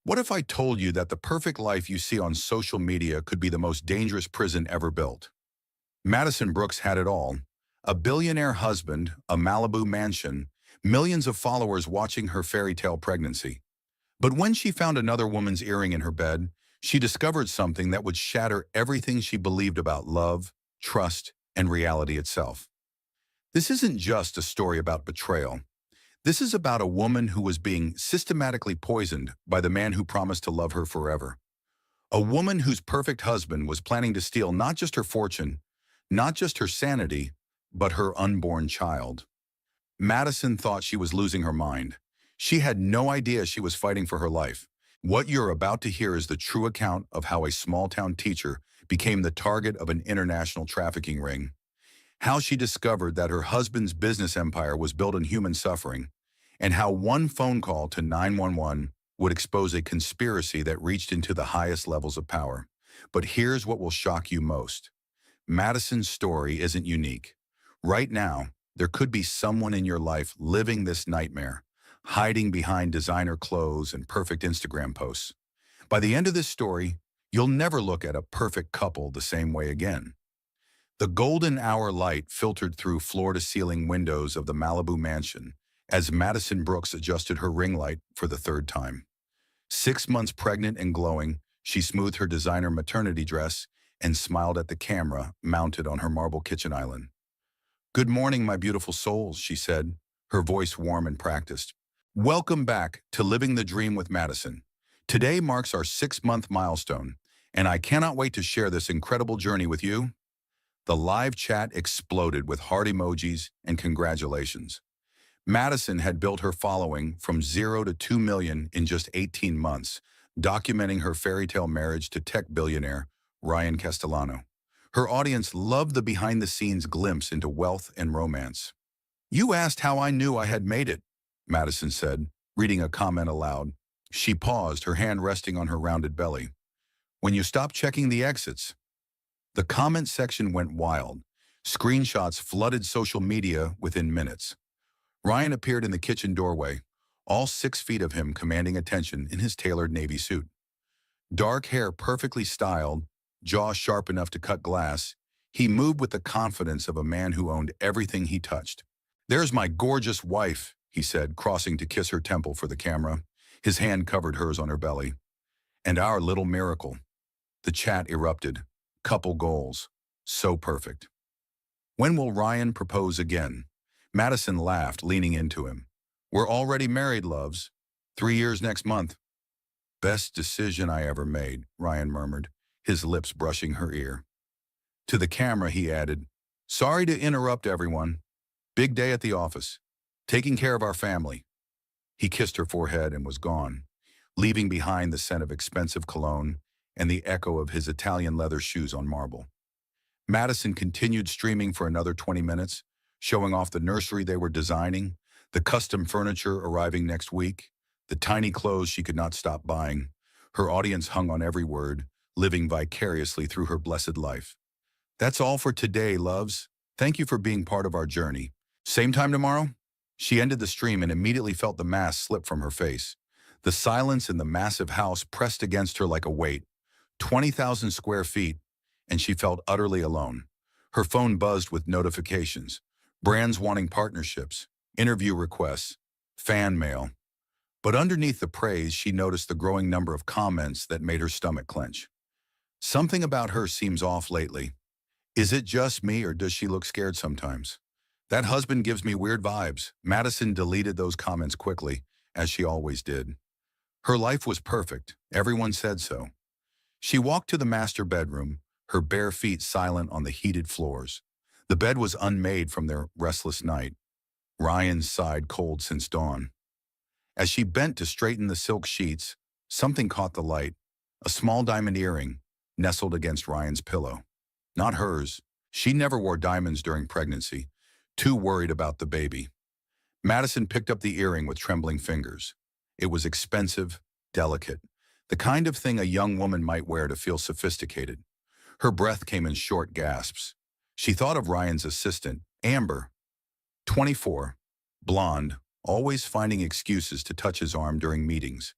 What if I told you that the perfect life you see on social media could be the most dangerous prison ever built? Madison Brooks had it all. A billionaire husband, a Malibu mansion, millions of followers watching her fairy tale pregnancy. But when she found another woman's earring in her bed, she discovered something that would shatter everything she believed about love, trust, and reality itself. This isn't just a story about betrayal. This is about a woman who was being systematically poisoned by the man who promised to love her forever. A woman whose perfect husband was planning to steal not just her fortune, not just her sanity, but her unborn child. Madison thought she was losing her mind. She had no idea she was fighting for her life. What you're about to hear is the true account of how a small-town teacher became the target of an international trafficking ring. How she discovered that her husband's business empire was built on human suffering, and how one phone call to 911 would expose a conspiracy that reached into the highest levels of power. But here's what will shock you most. Madison's story isn't unique. Right now, there could be someone in your life living this nightmare, hiding behind designer clothes and perfect Instagram posts. By the end of this story, you'll never look at a perfect couple the same way again. The golden hour light filtered through floor-to-ceiling windows of the Malibu mansion as Madison Brooks adjusted her ring light for the third time. 6 months pregnant and glowing, she smoothed her designer maternity dress and smiled at the camera mounted on her marble kitchen island. "Good morning, my beautiful souls," she said, her voice warm and practiced. "Welcome back to Living the Dream with Madison. Today marks our 6-month milestone, and I cannot wait to share this incredible journey with you." The live chat exploded with heart emojis and congratulations. Madison had built her following from 0 to 2 million in just 18 months, documenting her fairy tale marriage to tech billionaire Ryan Castellano. Her audience loved the behind-the-scenes glimpse into wealth and romance. "You asked how I knew I had made it," Madison said, reading a comment aloud. She paused, her hand resting on her rounded belly. "When you stopped checking the exits." The comment section went wild. Screenshots flooded social media within minutes. Ryan appeared in the kitchen doorway, all 6 feet of him commanding attention in his tailored navy suit. Dark hair perfectly styled, jaw sharp enough to cut glass, he moved with the confidence of a man who owned everything he touched. "There's my gorgeous wife," he said, crossing to kiss her temple for the camera. His hand covered hers on her belly. "And our little miracle." The chat erupted. Couple goals. So perfect. "When will Ryan propose again?" Madison laughed, leaning into him. "We're already married, loves. 3 years next month." "Best decision I ever made," Ryan murmured, his lips brushing her ear. To the camera, he added, "Sorry to interrupt everyone. Big day at the office. Taking care of our family." He kissed her forehead and was gone, leaving behind the scent of expensive cologne and the echo of his Italian leather shoes on marble. Madison continued streaming for another 20 minutes, showing off the nursery they were designing, the custom furniture arriving next week, the tiny clothes she could not stop buying. Her audience hung on every word, living vicariously through her blessed life. "That's all for today, loves. Thank you for being part of our journey. Same time tomorrow?" She ended the stream and immediately felt the mask slip from her face. The silence in the massive house pressed against her like a weight. 20,000 square feet, and she felt utterly alone. Her phone buzzed with notifications, brands wanting partnerships, interview requests, fan mail. But underneath the praise, she noticed the growing number of comments that made her stomach clench. "Something about her seems off lately. Is it just me, or does she look scared sometimes? That husband gives me weird vibes." Madison deleted those comments quickly, as she always did. Her life was perfect. Everyone said so. She walked to the master bedroom, her bare feet silent on the heated floors. The bed was unmade from their restless night. Ryan sighed cold since dawn. As she bent to straighten the silk sheets, something caught the light, a small diamond earring nestled against Ryan's pillow. Not hers. She never wore diamonds during pregnancy, too worried about the baby. Madison picked up the earring with trembling fingers. It was expensive, delicate, the kind of thing a young woman might wear to feel sophisticated. Her breath came in short gasps. She thought of Ryan's assistant, Amber, 24, blonde, always finding excuses to touch his arm during meetings.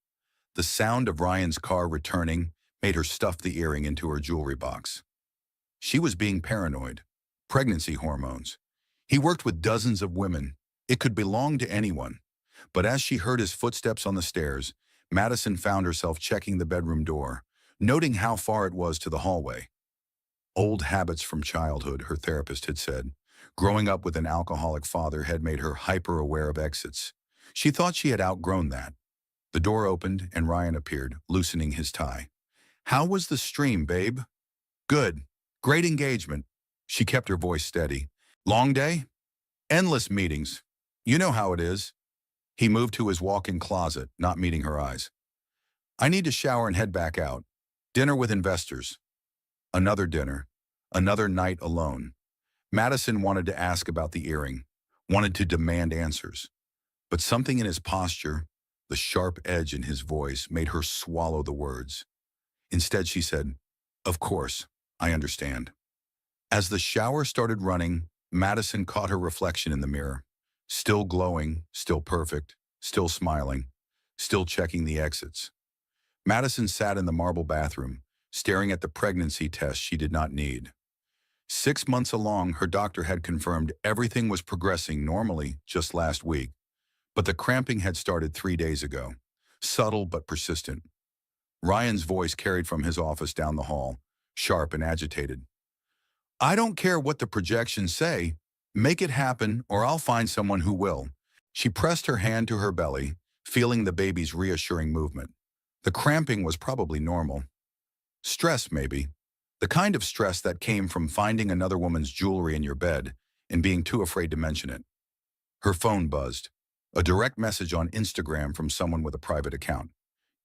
The sound of Ryan's car returning made her stuff the earring into her jewelry box. She was being paranoid. Pregnancy hormones. He worked with dozens of women. It could belong to anyone. But as she heard his footsteps on the stairs, Madison found herself checking the bedroom door, noting how far it was to the hallway. Old habits from childhood, her therapist had said. Growing up with an alcoholic father had made her hyper-aware of exits. She thought she had outgrown that. The door opened and Ryan appeared, loosening his tie. "How was the stream, babe?" "Good. Great engagement." She kept her voice steady. "Long day?" "Endless meetings. You know how it is." He moved to his walk-in closet, not meeting her eyes. "I need to shower and head back out. Dinner with investors." Another dinner. Another night alone. Madison wanted to ask about the earring, wanted to demand answers. But something in his posture, the sharp edge in his voice, made her swallow the words. Instead, she said, "Of course, I understand." As the shower started running, Madison caught her reflection in the mirror. Still glowing, still perfect, still smiling, still checking the exits. Madison sat in the marble bathroom, staring at the pregnancy test she did not need. 6 months along, her doctor had confirmed everything was progressing normally just last week, but the cramping had started 3 days ago, subtle but persistent. Ryan's voice carried from his office down the hall, sharp and agitated. "I don't care what the projections say. Make it happen, or I'll find someone who will." She pressed her hand to her belly, feeling the baby's reassuring movement. The cramping was probably normal. Stress, maybe. The kind of stress that came from finding another woman's jewelry in your bed and being too afraid to mention it. Her phone buzzed. A direct message on Instagram from someone with a private account.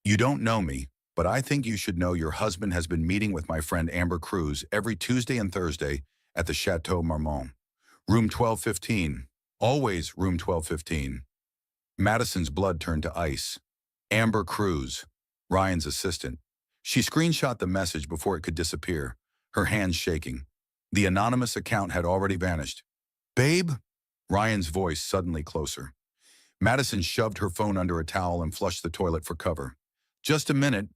"You don't know me, but I think you should know your husband has been meeting with my friend Amber Cruz every Tuesday and Thursday at the Chateau Marmont. Room 1215. Always room 1215. Madison's blood turned to ice. Amber Cruz, Ryan's assistant. She screenshot the message before it could disappear, her hands shaking. The anonymous account had already vanished. "Babe?" Ryan's voice suddenly closer. Madison shoved her phone under a towel and flushed the toilet for cover. "Just a minute."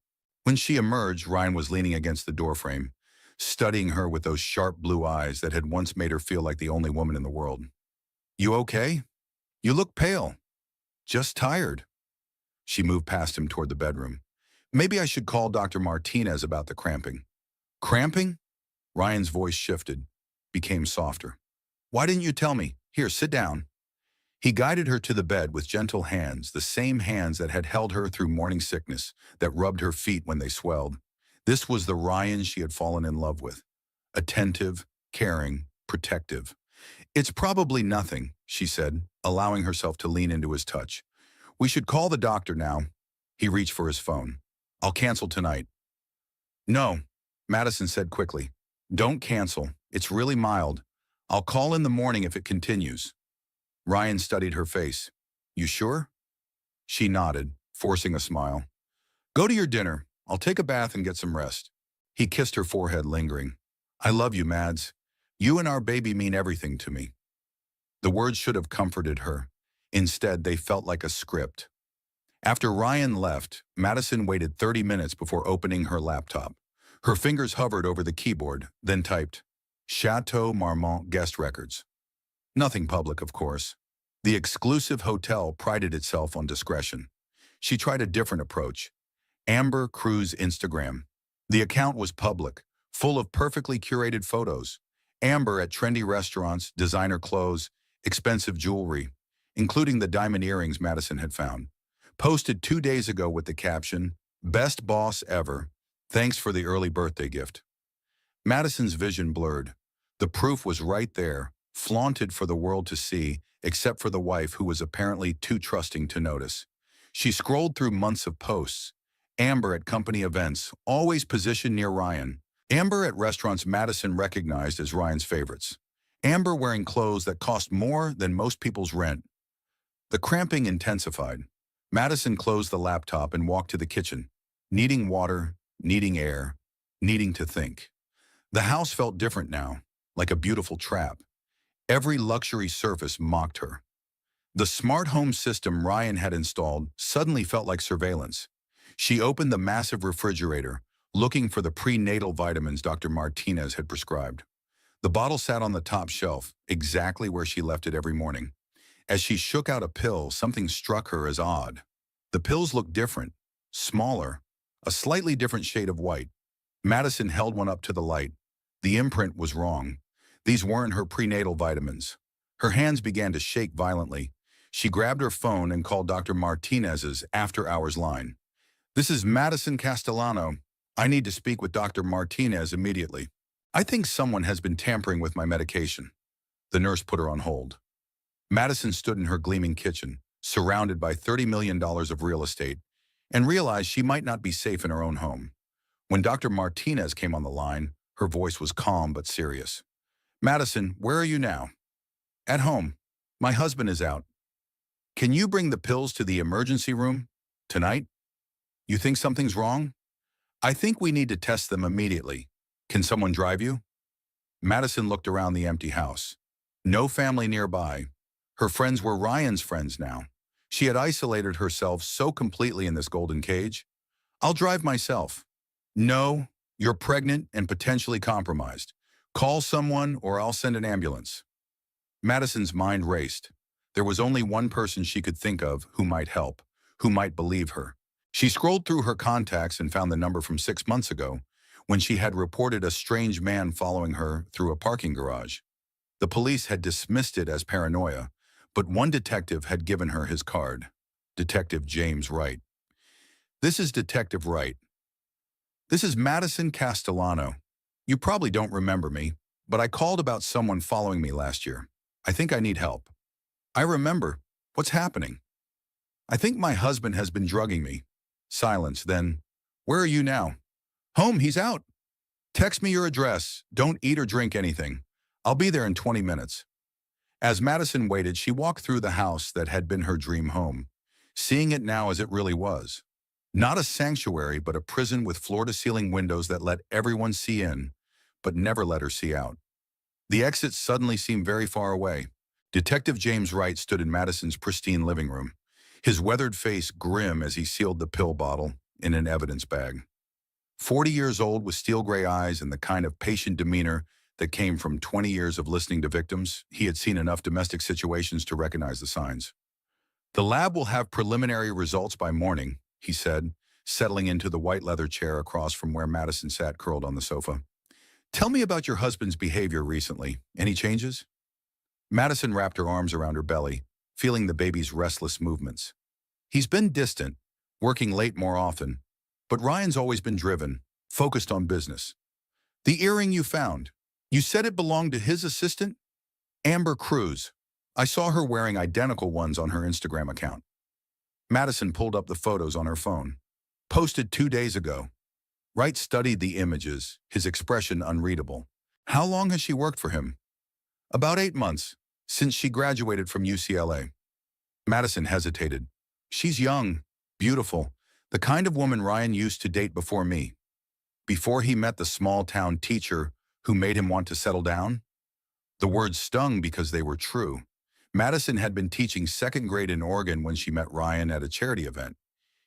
When she emerged, Ryan was leaning against the doorframe, studying her with those sharp blue eyes that had once made her feel like the only woman in the world. "You okay? You look pale." "Just tired." She moved past him toward the bedroom. "Maybe I should call Dr. Martinez about the cramping." "Cramping?" Ryan's voice shifted, became softer. "Why didn't you tell me? Here, sit down." He guided her to the bed with gentle hands, the same hands that had held her through morning sickness, that rubbed her feet when they swelled. This was the Ryan she had fallen in love with. Attentive, caring, protective. "It's probably nothing," she said, allowing herself to lean into his touch. "We should call the doctor now." He reached for his phone. "I'll cancel tonight." "No," Madison said quickly. "Don't cancel. It's really mild. I'll call in the morning if it continues." Ryan studied her face. "You sure?" She nodded, forcing a smile. "Go to your dinner. I'll take a bath and get some rest." He kissed her forehead, lingering. "I love you, Mads. You and our baby mean everything to me." The words should have comforted her. Instead, they felt like a script. After Ryan left, Madison waited 30 minutes before opening her laptop. Her fingers hovered over the keyboard, then typed, "Chateau Marmont guest records." Nothing public, of course. The exclusive hotel prided itself on discretion. She tried a different approach. Amber Cruz Instagram. The account was public, full of perfectly curated photos. Amber at trendy restaurants, designer clothes, expensive jewelry, including the diamond earrings Madison had found. Posted 2 days ago with the caption, "Best boss ever. Thanks for the early birthday gift." Madison's vision blurred. The proof was right there, flaunted for the world to see, except for the wife who was apparently too trusting to notice. She scrolled through months of posts. Amber at company events, always positioned near Ryan. Amber at restaurants Madison recognized as Ryan's favorites. Amber wearing clothes that cost more than most people's rent. The cramping intensified. Madison closed the laptop and walked to the kitchen, needing water, needing air, needing to think. The house felt different now, like a beautiful trap. Every luxury surface mocked her. The smart home system Ryan had installed suddenly felt like surveillance. She opened the massive refrigerator, looking for the prenatal vitamins Dr. Martinez had prescribed. The bottle sat on the top shelf, exactly where she left it every morning. As she shook out a pill, something struck her as odd. The pills looked different, smaller, a slightly different shade of white. Madison held one up to the light. The imprint was wrong. These weren't her prenatal vitamins. Her hands began to shake violently. She grabbed her phone and called Dr. Martinez's after-hours line. "This is Madison Castellano. I need to speak with Dr. Martinez immediately. I think someone has been tampering with my medication." The nurse put her on hold. Madison stood in her gleaming kitchen, surrounded by $30 million of real estate, and realized she might not be safe in her own home. When Dr. Martinez came on the line, her voice was calm but serious. "Madison, where are you now?" "At home. My husband is out." "Can you bring the pills to the emergency room? Tonight?" "You think something's wrong?" "I think we need to test them immediately. Can someone drive you?" Madison looked around the empty house. No family nearby. Her friends were Ryan's friends now. She had isolated herself so completely in this golden cage. "I'll drive myself." "No, you're pregnant and potentially compromised. Call someone or I'll send an ambulance." Madison's mind raced. There was only one person she could think of who might help, who might believe her. She scrolled through her contacts and found the number from 6 months ago, when she had reported a strange man following her through a parking garage. The police had dismissed it as paranoia, but one detective had given her his card. Detective James Wright. "This is Detective Wright. This is Madison Castellano. You probably don't remember me, but I called about someone following me last year. I think I need help." "I remember. What's happening?" "I think my husband has been drugging me." Silence, then, "Where are you now?" "Home, he's out." "Text me your address. Don't eat or drink anything. I'll be there in 20 minutes. As Madison waited, she walked through the house that had been her dream home, seeing it now as it really was. Not a sanctuary, but a prison with floor-to-ceiling windows that let everyone see in, but never let her see out. The exit suddenly seemed very far away. Detective James Wright stood in Madison's pristine living room, his weathered face grim as he sealed the pill bottle in an evidence bag. 40 years old with steel-gray eyes and the kind of patient demeanor that came from 20 years of listening to victims, he had seen enough domestic situations to recognize the signs. "The lab will have preliminary results by morning," he said, settling into the white leather chair across from where Madison sat curled on the sofa. "Tell me about your husband's behavior recently. Any changes?" Madison wrapped her arms around her belly, feeling the baby's restless movements. "He's been distant, working late more often, but Ryan's always been driven, focused on business." "The earring you found, you said it belonged to his assistant?" "Amber Cruz. I saw her wearing identical ones on her Instagram account." Madison pulled up the photos on her phone. "Posted 2 days ago." Wright studied the images, his expression unreadable. "How long has she worked for him?" "About 8 months, since she graduated from UCLA." Madison hesitated. "She's young, beautiful, the kind of woman Ryan used to date before me. Before he met the small-town teacher who made him want to settle down?" The words stung because they were true. Madison had been teaching second grade in Oregon when she met Ryan at a charity event.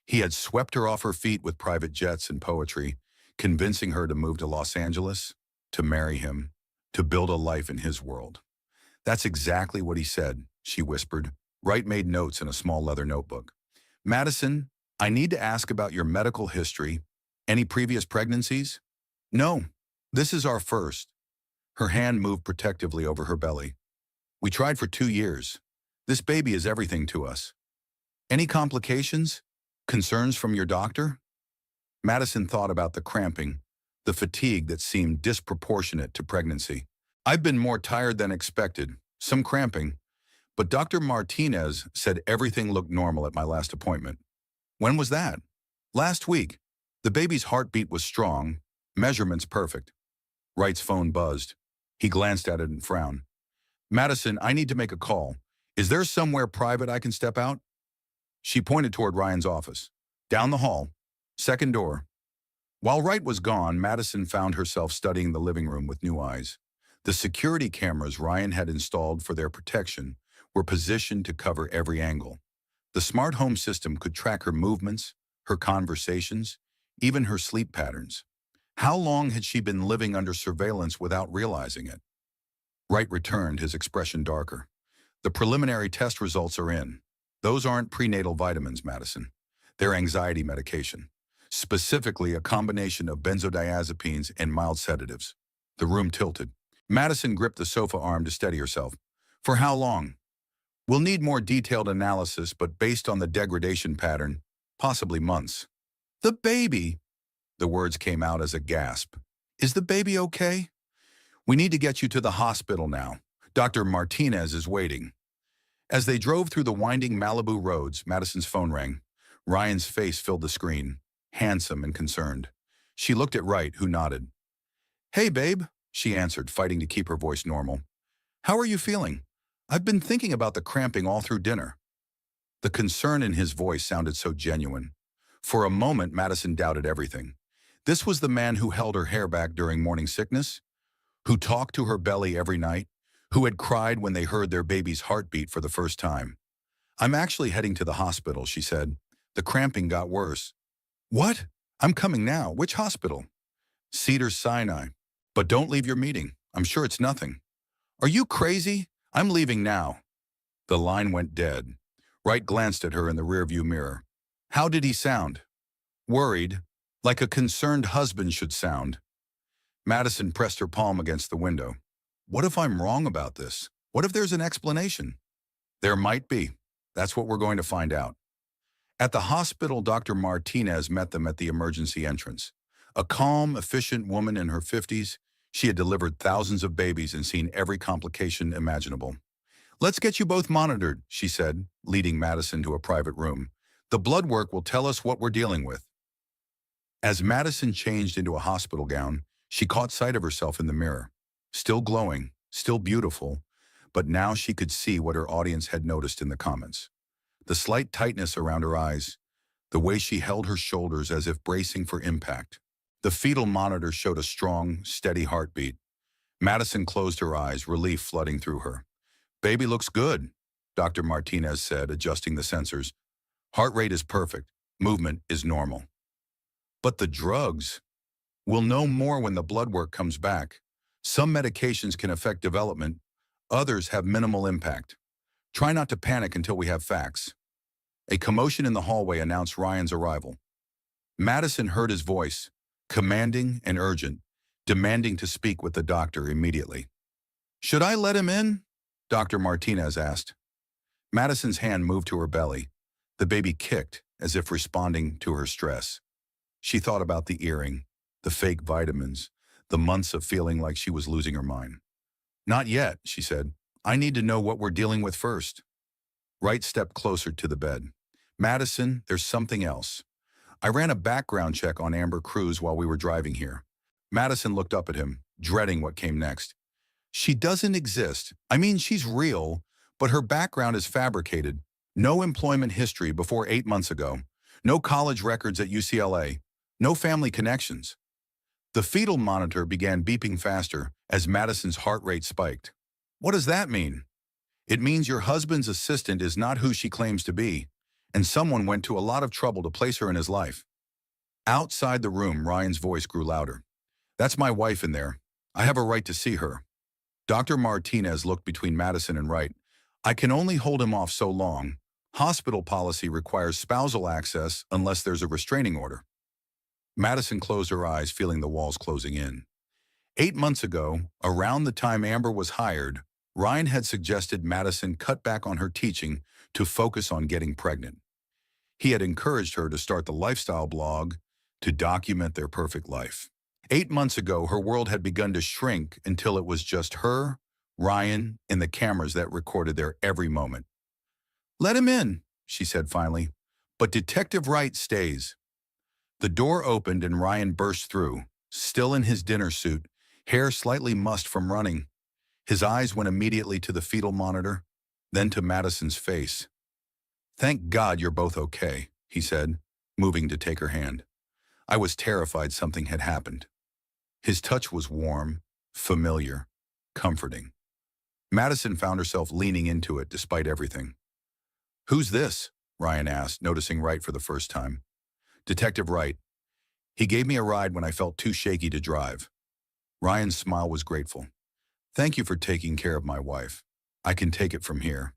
He had swept her off her feet with private jets and poetry, convincing her to move to Los Angeles, to marry him, to build a life in his world. "That's exactly what he said," she whispered. Wright made notes in a small leather notebook. "Madison, I need to ask about your medical history. Any previous pregnancies?" "No, this is our first." Her hand moved protectively over her belly. "We tried for 2 years. This baby is everything to us." "Any complications? Concerns from your doctor?" Madison thought about the cramping, the fatigue that seemed disproportionate to pregnancy. "I've been more tired than expected, some cramping, but Dr. Martinez said everything looked normal at my last appointment." "When was that?" "Last week. The baby's heartbeat was strong, measurements perfect." Wright's phone buzzed. He glanced at it and frowned. "Madison, I need to make a call. Is there somewhere private I can step out?" She pointed toward Ryan's office. "Down the hall. Second door." While Wright was gone, Madison found herself studying the living room with new eyes. The security cameras Ryan had installed for their protection were positioned to cover every angle. The smart home system could track her movements, her conversations, even her sleep patterns. How long had she been living under surveillance without realizing it? Wright returned, his expression darker. The preliminary test results are in. Those aren't prenatal vitamins, Madison. They're anxiety medication. Specifically, a combination of benzodiazepines and mild sedatives. The room tilted. Madison gripped the sofa arm to steady herself. For how long? We'll need more detailed analysis, but based on the degradation pattern, possibly months. The baby! The words came out as a gasp. Is the baby okay? We need to get you to the hospital now. Dr. Martinez is waiting. As they drove through the winding Malibu roads, Madison's phone rang. Ryan's face filled the screen, handsome and concerned. She looked at Wright, who nodded. Hey, babe, she answered, fighting to keep her voice normal. How are you feeling? I've been thinking about the cramping all through dinner. The concern in his voice sounded so genuine. For a moment, Madison doubted everything. This was the man who held her hair back during morning sickness, who talked to her belly every night, who had cried when they heard their baby's heartbeat for the first time. I'm actually heading to the hospital, she said. The cramping got worse. What? I'm coming now. Which hospital? Cedars-Sinai. But don't leave your meeting. I'm sure it's nothing. Are you crazy? I'm leaving now. The line went dead. Wright glanced at her in the rearview mirror. How did he sound? Worried, like a concerned husband should sound. Madison pressed her palm against the window. What if I'm wrong about this? What if there's an explanation? There might be. That's what we're going to find out. At the hospital, Dr. Martinez met them at the emergency entrance. A calm, efficient woman in her 50s, she had delivered thousands of babies and seen every complication imaginable. Let's get you both monitored, she said, leading Madison to a private room. The blood work will tell us what we're dealing with. As Madison changed into a hospital gown, she caught sight of herself in the mirror. Still glowing, still beautiful, but now she could see what her audience had noticed in the comments. The slight tightness around her eyes, the way she held her shoulders as if bracing for impact. The fetal monitor showed a strong, steady heartbeat. Madison closed her eyes, relief flooding through her. Baby looks good, Dr. Martinez said, adjusting the sensors. Heart rate is perfect. Movement is normal. But the drugs? We'll know more when the blood work comes back. Some medications can affect development. Others have minimal impact. Try not to panic until we have facts. A commotion in the hallway announced Ryan's arrival. Madison heard his voice, commanding and urgent, demanding to speak with the doctor immediately. Should I let him in? Dr. Martinez asked. Madison's hand moved to her belly. The baby kicked, as if responding to her stress. She thought about the earring, the fake vitamins, the months of feeling like she was losing her mind. Not yet, she said. I need to know what we're dealing with first. Wright stepped closer to the bed. Madison, there's something else. I ran a background check on Amber Cruz while we were driving here. Madison looked up at him, dreading what came next. She doesn't exist. I mean, she's real, but her background is fabricated. No employment history before 8 months ago. No college records at UCLA. No family connections. The fetal monitor began beeping faster as Madison's heart rate spiked. What does that mean? It means your husband's assistant is not who she claims to be, and someone went to a lot of trouble to place her in his life. Outside the room, Ryan's voice grew louder. That's my wife in there. I have a right to see her. Dr. Martinez looked between Madison and Wright. I can only hold him off so long. Hospital policy requires spousal access unless there's a restraining order. Madison closed her eyes, feeling the walls closing in. 8 months ago, around the time Amber was hired, Ryan had suggested Madison cut back on her teaching to focus on getting pregnant. He had encouraged her to start the lifestyle blog to document their perfect life. 8 months ago, her world had begun to shrink until it was just her, Ryan, and the cameras that recorded their every moment. Let him in, she said finally, but Detective Wright stays. The door opened and Ryan burst through, still in his dinner suit, hair slightly mussed from running. His eyes went immediately to the fetal monitor, then to Madison's face. Thank God you're both okay, he said, moving to take her hand. I was terrified something had happened. His touch was warm, familiar, comforting. Madison found herself leaning into it despite everything. Who's this? Ryan asked, noticing Wright for the first time. Detective Wright. He gave me a ride when I felt too shaky to drive. Ryan's smile was grateful. Thank you for taking care of my wife. I can take it from here.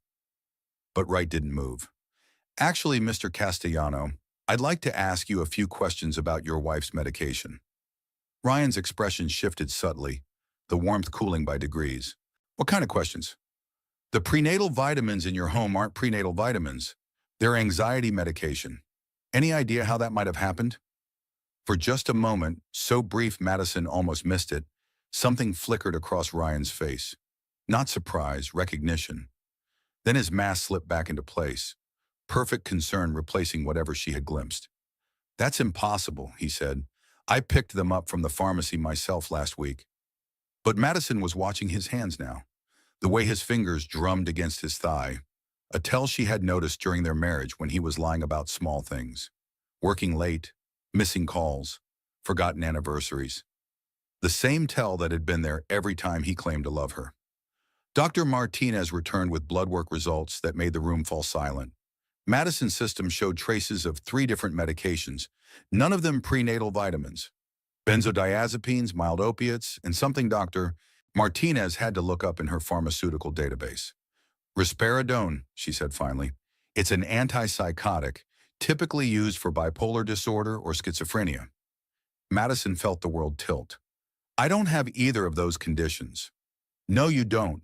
But Wright didn't move. Actually, Mr. Castellano, I'd like to ask you a few questions about your wife's medication. Ryan's expression shifted subtly, the warmth cooling by degrees. What kind of questions? The prenatal vitamins in your home aren't prenatal vitamins. They're anxiety medication. Any idea how that might have happened? For just a moment, so brief Madison almost missed it, something flickered across Ryan's face. Not surprise, recognition. Then his mask slipped back into place, perfect concern replacing whatever she had glimpsed. That's impossible, he said. I picked them up from the pharmacy myself last week. But Madison was watching his hands now, the way his fingers drummed against his thigh, a tell she had noticed during their marriage when he was lying about small things. Working late, missing calls, forgotten anniversaries. The same tell that had been there every time he claimed to love her. Dr. Martinez returned with blood work results that made the room fall silent. Madison's system showed traces of 3 different medications, none of them prenatal vitamins. Benzodiazepines, mild opiates, and something Dr. Martinez had to look up in her pharmaceutical database. Risperidone, she said finally. It's an antipsychotic, typically used for bipolar disorder or schizophrenia. Madison felt the world tilt. I don't have either of those conditions. No, you don't.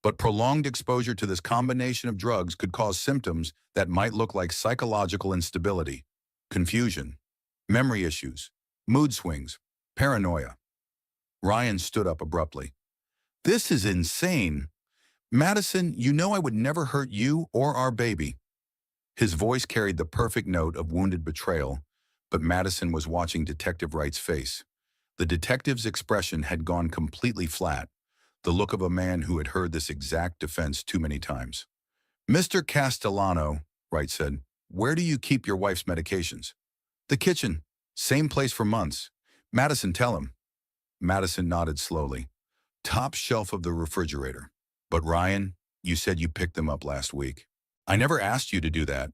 But prolonged exposure to this combination of drugs could cause symptoms that might look like psychological instability, confusion, memory issues, mood swings, paranoia. Ryan stood up abruptly. This is insane. Madison, you know I would never hurt you or our baby. His voice carried the perfect note of wounded betrayal, but Madison was watching Detective Wright's face. The detective's expression had gone completely flat, the look of a man who had heard this exact defense too many times. Mr. Castellano, Wright said, where do you keep your wife's medications? The kitchen. Same place for months. Madison, tell him. Madison nodded slowly. Top shelf of the refrigerator. But Ryan, you said you picked them up last week. I never asked you to do that.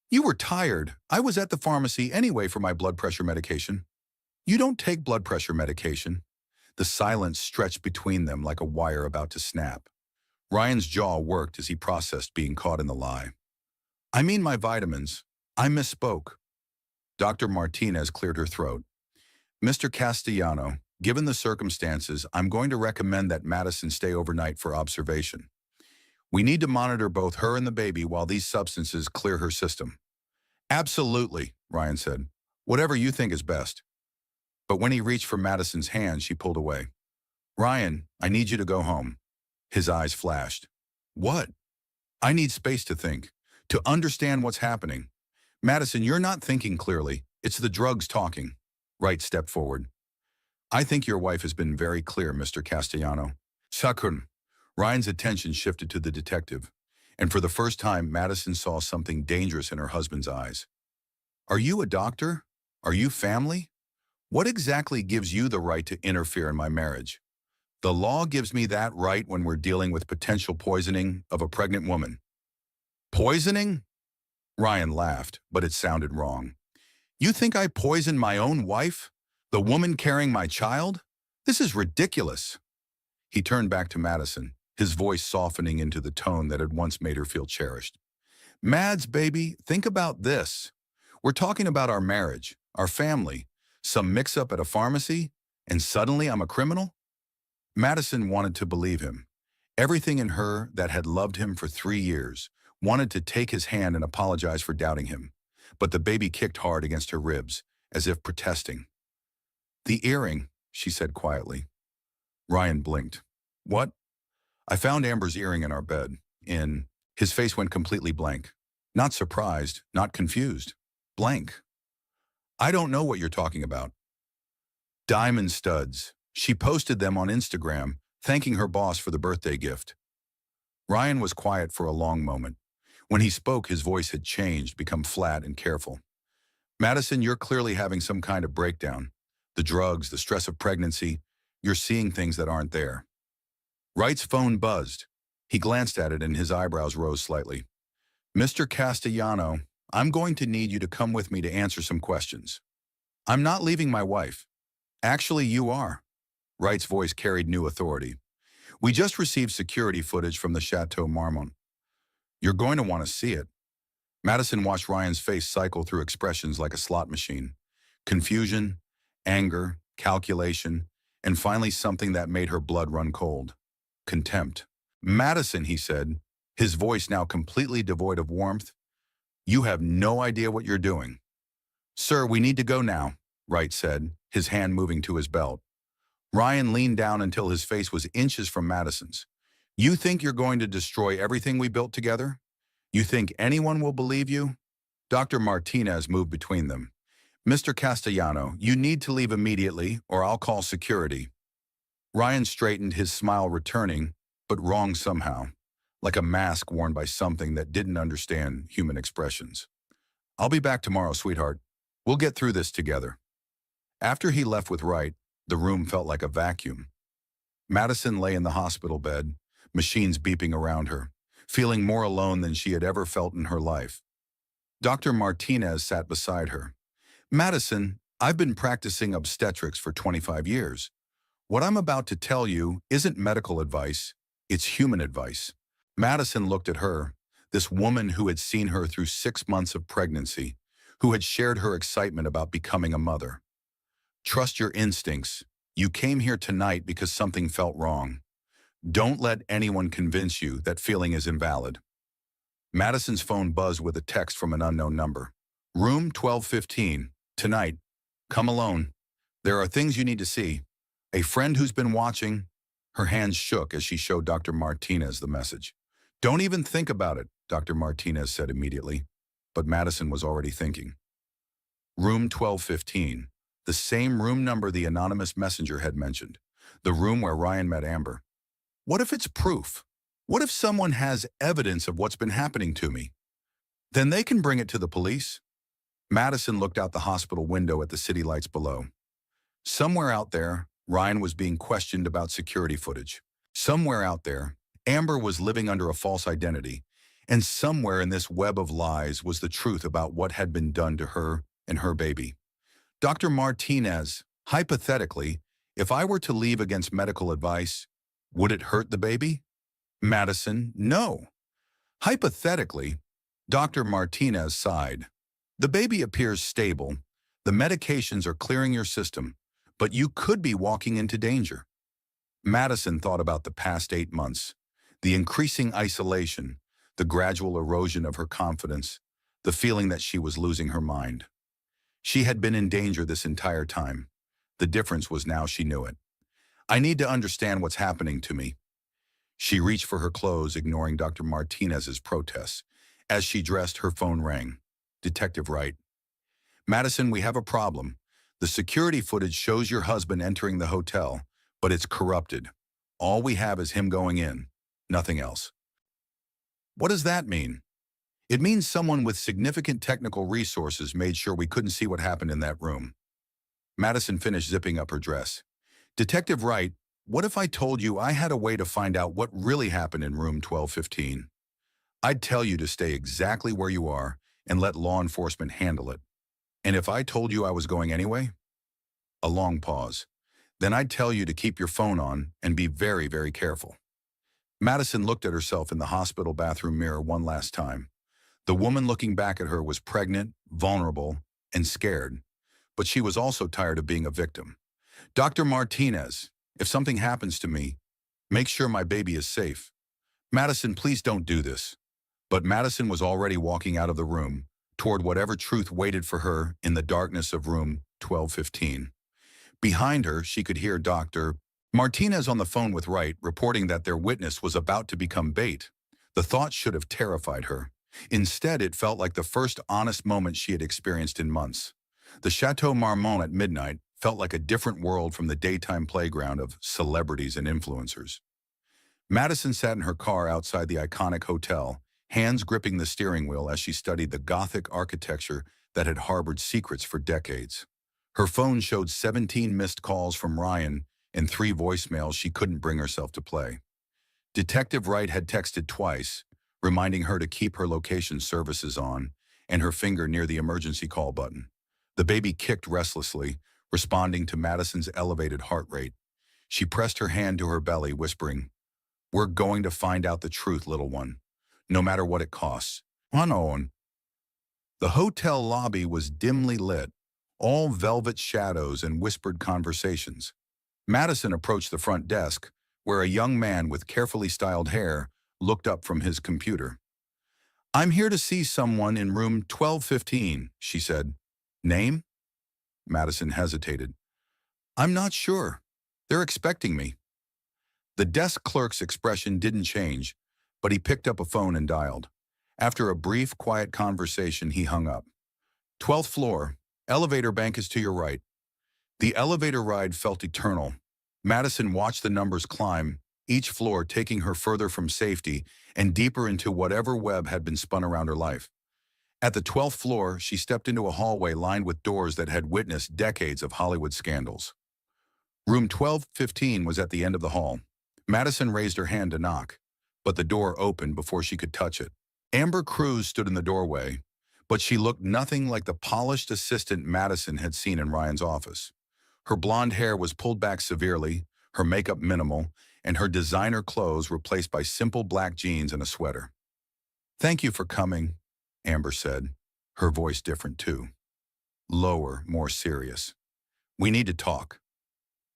You were tired. I was at the pharmacy anyway for my blood pressure medication. You don't take blood pressure medication. The silence stretched between them like a wire about to snap. Ryan's jaw worked as he processed being caught in the lie. I mean my vitamins. I misspoke. Dr. Martinez cleared her throat. Mr. Castellano, given the circumstances, I'm going to recommend that Madison stay overnight for observation. We need to monitor both her and the baby while these substances clear her system. Absolutely, Ryan said. Whatever you think is best. But when he reached for Madison's hand, she pulled away. Ryan, I need you to go home. His eyes flashed. What? I need space to think, to understand what's happening. Madison, you're not thinking clearly. It's the drugs talking. Wright stepped forward. I think your wife has been very clear, Mr. Castellano. Sakun. Ryan's attention shifted to the detective, and for the first time, Madison saw something dangerous in her husband's eyes. Are you a doctor? Are you family? What exactly gives you the right to interfere in my marriage? The law gives me that right when we're dealing with potential poisoning of a pregnant woman. Poisoning? Ryan laughed, but it sounded wrong. You think I poisoned my own wife? The woman carrying my child? This is ridiculous. He turned back to Madison, his voice softening into the tone that had once made her feel cherished. Mads, baby, think about this. We're talking about our marriage, our family, some mix-up at a pharmacy, and suddenly I'm a criminal? Madison wanted to believe him. Everything in her that had loved him for 3 years wanted to take his hand and apologize for doubting him, but the baby kicked hard against her ribs, as if protesting. The earring, she said quietly. Ryan blinked. What? I found Amber's earring in our bed. His face went completely blank. Not surprised, not confused. Blank. I don't know what you're talking about. Diamond studs. She posted them on Instagram, thanking her boss for the birthday gift. Ryan was quiet for a long moment. When he spoke, his voice had changed, become flat and careful. Madison, you're clearly having some kind of breakdown. The drugs, the stress of pregnancy, you're seeing things that aren't there. Wright's phone buzzed. He glanced at it and his eyebrows rose slightly. Mr. Castellano, I'm going to need you to come with me to answer some questions. I'm not leaving my wife. Actually, you are. Wright's voice carried new authority. We just received security footage from the Chateau Marmont. You're going to want to see it. Madison watched Ryan's face cycle through expressions like a slot machine. Confusion, anger, calculation, and finally something that made her blood run cold. Contempt. Madison, he said, his voice now completely devoid of warmth, you have no idea what you're doing. Sir, we need to go now, Wright said, his hand moving to his belt. Ryan leaned down until his face was inches from Madison's. You think you're going to destroy everything we built together? You think anyone will believe you? Dr. Martinez moved between them. Mr. Castellano, you need to leave immediately or I'll call security. Ryan straightened, his smile returning, but wrong somehow, like a mask worn by something that didn't understand human expressions. I'll be back tomorrow, sweetheart. We'll get through this together. After he left with Wright, the room felt like a vacuum. Madison lay in the hospital bed, machines beeping around her, feeling more alone than she had ever felt in her life. Dr. Martinez sat beside her. Madison, I've been practicing obstetrics for 25 years. What I'm about to tell you isn't medical advice, it's human advice. Madison looked at her, this woman who had seen her through 6 months of pregnancy, who had shared her excitement about becoming a mother. Trust your instincts. You came here tonight because something felt wrong. Don't let anyone convince you that feeling is invalid. Madison's phone buzzed with a text from an unknown number. Room 1215. Tonight. Come alone. There are things you need to see. A friend who's been watching. Her hands shook as she showed Dr. Martinez the message. Don't even think about it, Dr. Martinez said immediately. But Madison was already thinking. Room 1215. The same room number the anonymous messenger had mentioned. The room where Ryan met Amber. What if it's proof? What if someone has evidence of what's been happening to me? Then they can bring it to the police. Madison looked out the hospital window at the city lights below. Somewhere out there, Ryan was being questioned about security footage. Somewhere out there, Amber was living under a false identity. And somewhere in this web of lies was the truth about what had been done to her and her baby. Dr. Martinez, hypothetically, if I were to leave against medical advice, would it hurt the baby? Madison, no. Hypothetically, Dr. Martinez sighed. The baby appears stable. The medications are clearing your system, but you could be walking into danger. Madison thought about the past 8 months, the increasing isolation, the gradual erosion of her confidence, the feeling that she was losing her mind. She had been in danger this entire time. The difference was now she knew it. I need to understand what's happening to me. She reached for her clothes, ignoring Dr. Martinez's protests. As she dressed, her phone rang. Detective Wright. Madison, we have a problem. The security footage shows your husband entering the hotel, but it's corrupted. All we have is him going in, nothing else. What does that mean? It means someone with significant technical resources made sure we couldn't see what happened in that room. Madison finished zipping up her dress. Detective Wright, what if I told you I had a way to find out what really happened in room 1215? I'd tell you to stay exactly where you are and let law enforcement handle it. And if I told you I was going anyway? A long pause. Then I'd tell you to keep your phone on and be very, very careful. Madison looked at herself in the hospital bathroom mirror one last time. The woman looking back at her was pregnant, vulnerable, and scared. But she was also tired of being a victim. Dr. Martinez, if something happens to me, make sure my baby is safe. Madison, please don't do this. But Madison was already walking out of the room, toward whatever truth waited for her in the darkness of room 1215. Behind her, she could hear Dr. Martinez on the phone with Wright, reporting that their witness was about to become bait. The thought should have terrified her. Instead, it felt like the first honest moment she had experienced in months. The Chateau Marmont at midnight felt like a different world from the daytime playground of celebrities and influencers. Madison sat in her car outside the iconic hotel, hands gripping the steering wheel as she studied the Gothic architecture that had harbored secrets for decades. Her phone showed 17 missed calls from Ryan and 3 voicemails she couldn't bring herself to play. Detective Wright had texted twice, reminding her to keep her location services on, and her finger near the emergency call button. The baby kicked restlessly, responding to Madison's elevated heart rate. She pressed her hand to her belly, whispering, "We're going to find out the truth, little one, no matter what it costs." Unknown. The hotel lobby was dimly lit, all velvet shadows and whispered conversations. Madison approached the front desk, where a young man with carefully styled hair looked up from his computer. "I'm here to see someone in room 1215, she said. "Name?" Madison hesitated. "I'm not sure. They're expecting me." The desk clerk's expression didn't change, but he picked up a phone and dialed. After a brief, quiet conversation, he hung up. "12th floor. Elevator bank is to your right." The elevator ride felt eternal. Madison watched the numbers climb, each floor taking her further from safety and deeper into whatever web had been spun around her life. At the 12th floor, she stepped into a hallway lined with doors that had witnessed decades of Hollywood scandals. Room 1215 was at the end of the hall. Madison raised her hand to knock, but the door opened before she could touch it. Amber Cruz stood in the doorway, but she looked nothing like the polished assistant Madison had seen in Ryan's office. Her blonde hair was pulled back severely, her makeup minimal, and her designer clothes replaced by simple black jeans and a sweater. "Thank you for coming," Amber said, her voice different too. Lower, more serious. "We need to talk."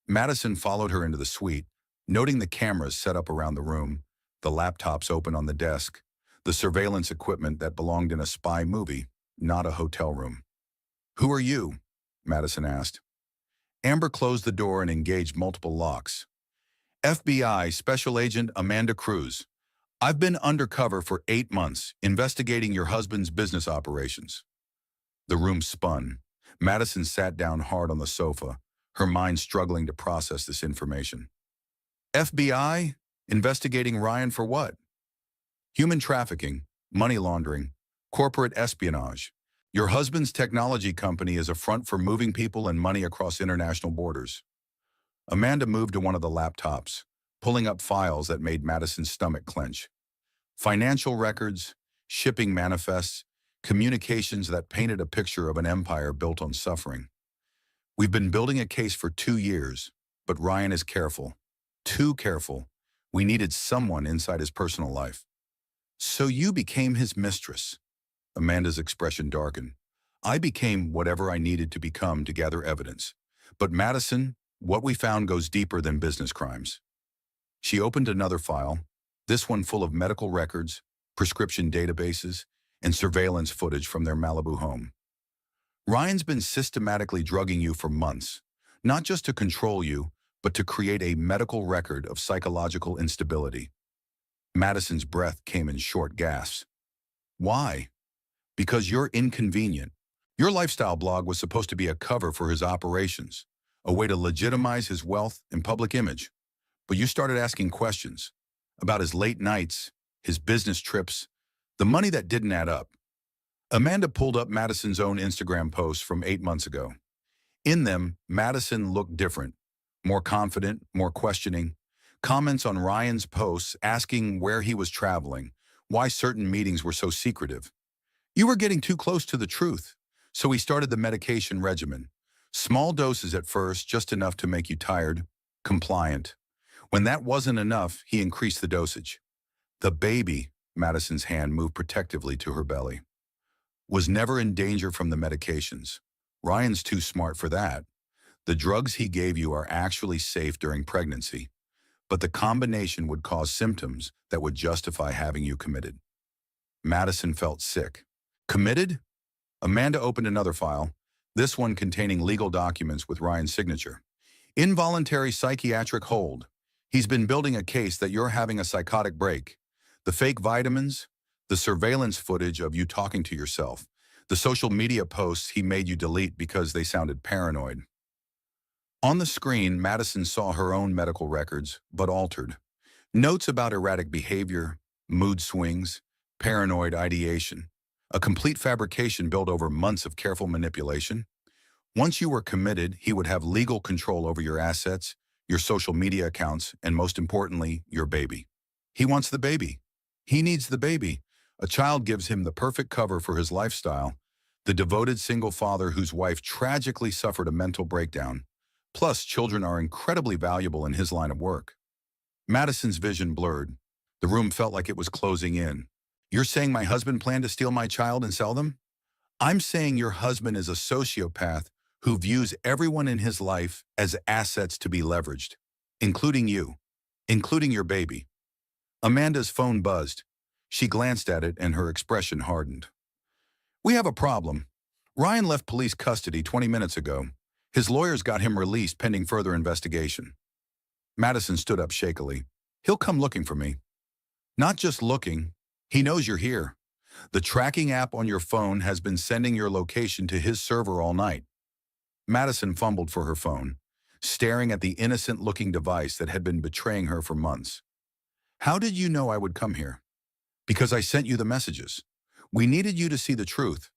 Madison followed her into the suite, noting the cameras set up around the room, the laptops open on the desk, the surveillance equipment that belonged in a spy movie, not a hotel room. "Who are you?" Madison asked. Amber closed the door and engaged multiple locks. "FBI Special Agent Amanda Cruz. I've been undercover for 8 months, investigating your husband's business operations." The room spun. Madison sat down hard on the sofa, her mind struggling to process this information. "FBI? Investigating Ryan for what?" "Human trafficking, money laundering, corporate espionage. Your husband's technology company is a front for moving people and money across international borders." Amanda moved to one of the laptops, pulling up files that made Madison's stomach clench. Financial records, shipping manifests, communications that painted a picture of an empire built on suffering. "We've been building a case for 2 years, but Ryan is careful. Too careful. We needed someone inside his personal life." "So you became his mistress." Amanda's expression darkened. "I became whatever I needed to become to gather evidence. But Madison, what we found goes deeper than business crimes." She opened another file, this one full of medical records, prescription databases, and surveillance footage from their Malibu home. "Ryan's been systematically drugging you for months, not just to control you, but to create a medical record of psychological instability." Madison's breath came in short gasps. "Why?" "Because you're inconvenient. Your lifestyle blog was supposed to be a cover for his operations, a way to legitimize his wealth and public image. But you started asking questions about his late nights, his business trips, the money that didn't add up." Amanda pulled up Madison's own Instagram posts from 8 months ago. In them, Madison looked different, more confident, more questioning. Comments on Ryan's posts asking where he was traveling, why certain meetings were so secretive. "You were getting too close to the truth, so we started the medication regimen. Small doses at first, just enough to make you tired, compliant. When that wasn't enough, he increased the dosage. The baby," Madison's hand moved protectively to her belly, "was never in danger from the medications. Ryan's too smart for that. The drugs he gave you are actually safe during pregnancy, but the combination would cause symptoms that would justify having you committed." Madison felt sick. "Committed?" Amanda opened another file, this one containing legal documents with Ryan's signature. "Involuntary psychiatric hold. He's been building a case that you're having a psychotic break. The fake vitamins, the surveillance footage of you talking to yourself, the social media posts he made you delete because they sounded paranoid." On the screen, Madison saw her own medical records, but altered. Notes about erratic behavior, mood swings, paranoid ideation. A complete fabrication built over months of careful manipulation. Once you were committed, he would have legal control over your assets, your social media accounts, and most importantly, your baby. He wants the baby. He needs the baby. A child gives him the perfect cover for his lifestyle, the devoted single father whose wife tragically suffered a mental breakdown. Plus, children are incredibly valuable in his line of work. Madison's vision blurred. The room felt like it was closing in. You're saying my husband planned to steal my child and sell them? I'm saying your husband is a sociopath who views everyone in his life as assets to be leveraged, including you, including your baby. Amanda's phone buzzed. She glanced at it and her expression hardened. We have a problem. Ryan left police custody 20 minutes ago. His lawyers got him released pending further investigation. Madison stood up shakily. He'll come looking for me. Not just looking, he knows you're here. The tracking app on your phone has been sending your location to his server all night. Madison fumbled for her phone, staring at the innocent-looking device that had been betraying her for months. How did you know I would come here? Because I sent you the messages. We needed you to see the truth,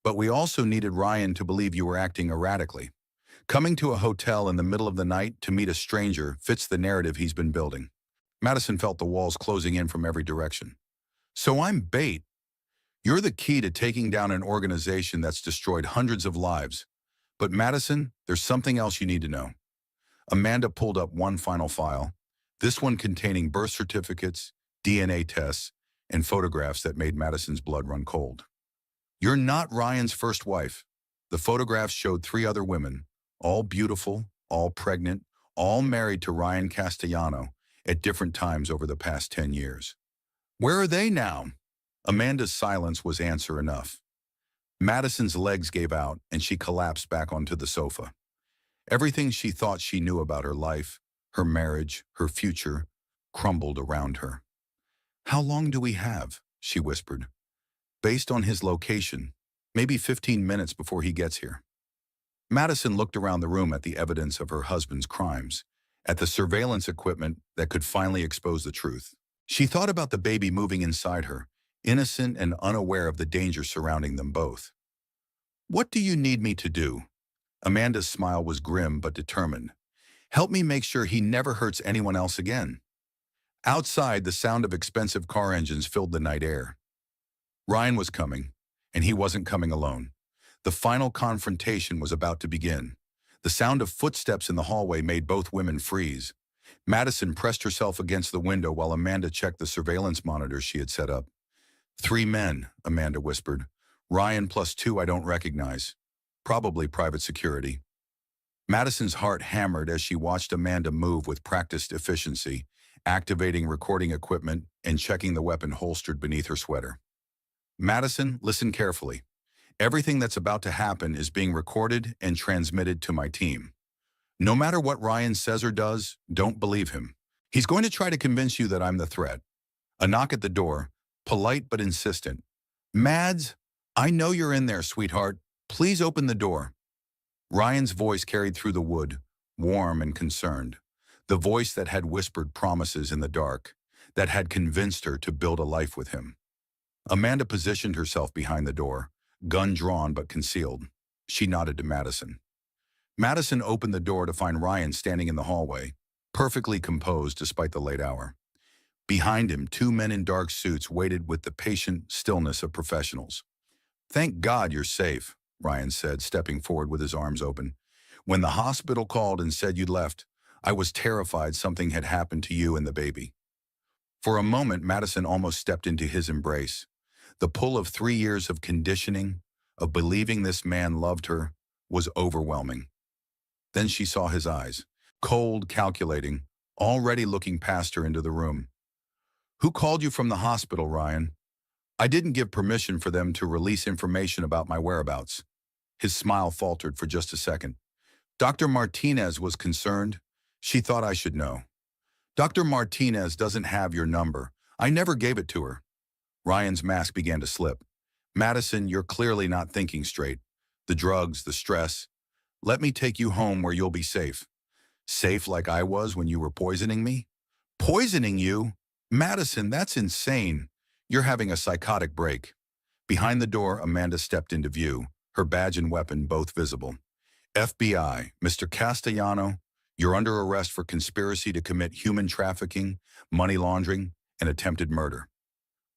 but we also needed Ryan to believe you were acting erratically. Coming to a hotel in the middle of the night to meet a stranger fits the narrative he's been building. Madison felt the walls closing in from every direction. So I'm bait. You're the key to taking down an organization that's destroyed hundreds of lives. But Madison, there's something else you need to know. Amanda pulled up one final file, this one containing birth certificates, DNA tests, and photographs that made Madison's blood run cold. You're not Ryan's first wife. The photographs showed 3 other women, all beautiful, all pregnant, all married to Ryan Castellano at different times over the past 10 years. Where are they now? Amanda's silence was answer enough. Madison's legs gave out and she collapsed back onto the sofa. Everything she thought she knew about her life, her marriage, her future, crumbled around her. How long do we have? She whispered. Based on his location, maybe 15 minutes before he gets here. Madison looked around the room at the evidence of her husband's crimes, at the surveillance equipment that could finally expose the truth. She thought about the baby moving inside her, innocent and unaware of the danger surrounding them both. What do you need me to do? Amanda's smile was grim but determined. Help me make sure he never hurts anyone else again. Outside, the sound of expensive car engines filled the night air. Ryan was coming, and he wasn't coming alone. The final confrontation was about to begin. The sound of footsteps in the hallway made both women freeze. Madison pressed herself against the window while Amanda checked the surveillance monitors she had set up. 3 men, Amanda whispered. Ryan plus 2 I don't recognize. Probably private security. Madison's heart hammered as she watched Amanda move with practiced efficiency, activating recording equipment and checking the weapon holstered beneath her sweater. Madison, listen carefully. Everything that's about to happen is being recorded and transmitted to my team. No matter what Ryan says or does, don't believe him. He's going to try to convince you that I'm the threat. A knock at the door, polite but insistent. Mads, I know you're in there, sweetheart. Please open the door. Ryan's voice carried through the wood, warm and concerned. The voice that had whispered promises in the dark, that had convinced her to build a life with him. Amanda positioned herself behind the door, gun drawn but concealed. She nodded to Madison. Madison opened the door to find Ryan standing in the hallway, perfectly composed despite the late hour. Behind him, 2 men in dark suits waited with the patient stillness of professionals. Thank God you're safe, Ryan said, stepping forward with his arms open. When the hospital called and said you'd left, I was terrified something had happened to you and the baby. For a moment, Madison almost stepped into his embrace. The pull of 3 years of conditioning, of believing this man loved her, was overwhelming. Then she saw his eyes, cold, calculating, already looking past her into the room. Who called you from the hospital, Ryan? I didn't give permission for them to release information about my whereabouts. His smile faltered for just a second. Dr. Martinez was concerned. She thought I should know. Dr. Martinez doesn't have your number. I never gave it to her. Ryan's mask began to slip. Madison, you're clearly not thinking straight. The drugs, the stress. Let me take you home where you'll be safe. Safe like I was when you were poisoning me? Poisoning you? Madison, that's insane. You're having a psychotic break. Behind the door, Amanda stepped into view, her badge and weapon both visible. FBI, Mr. Castellano, you're under arrest for conspiracy to commit human trafficking, money laundering, and attempted murder.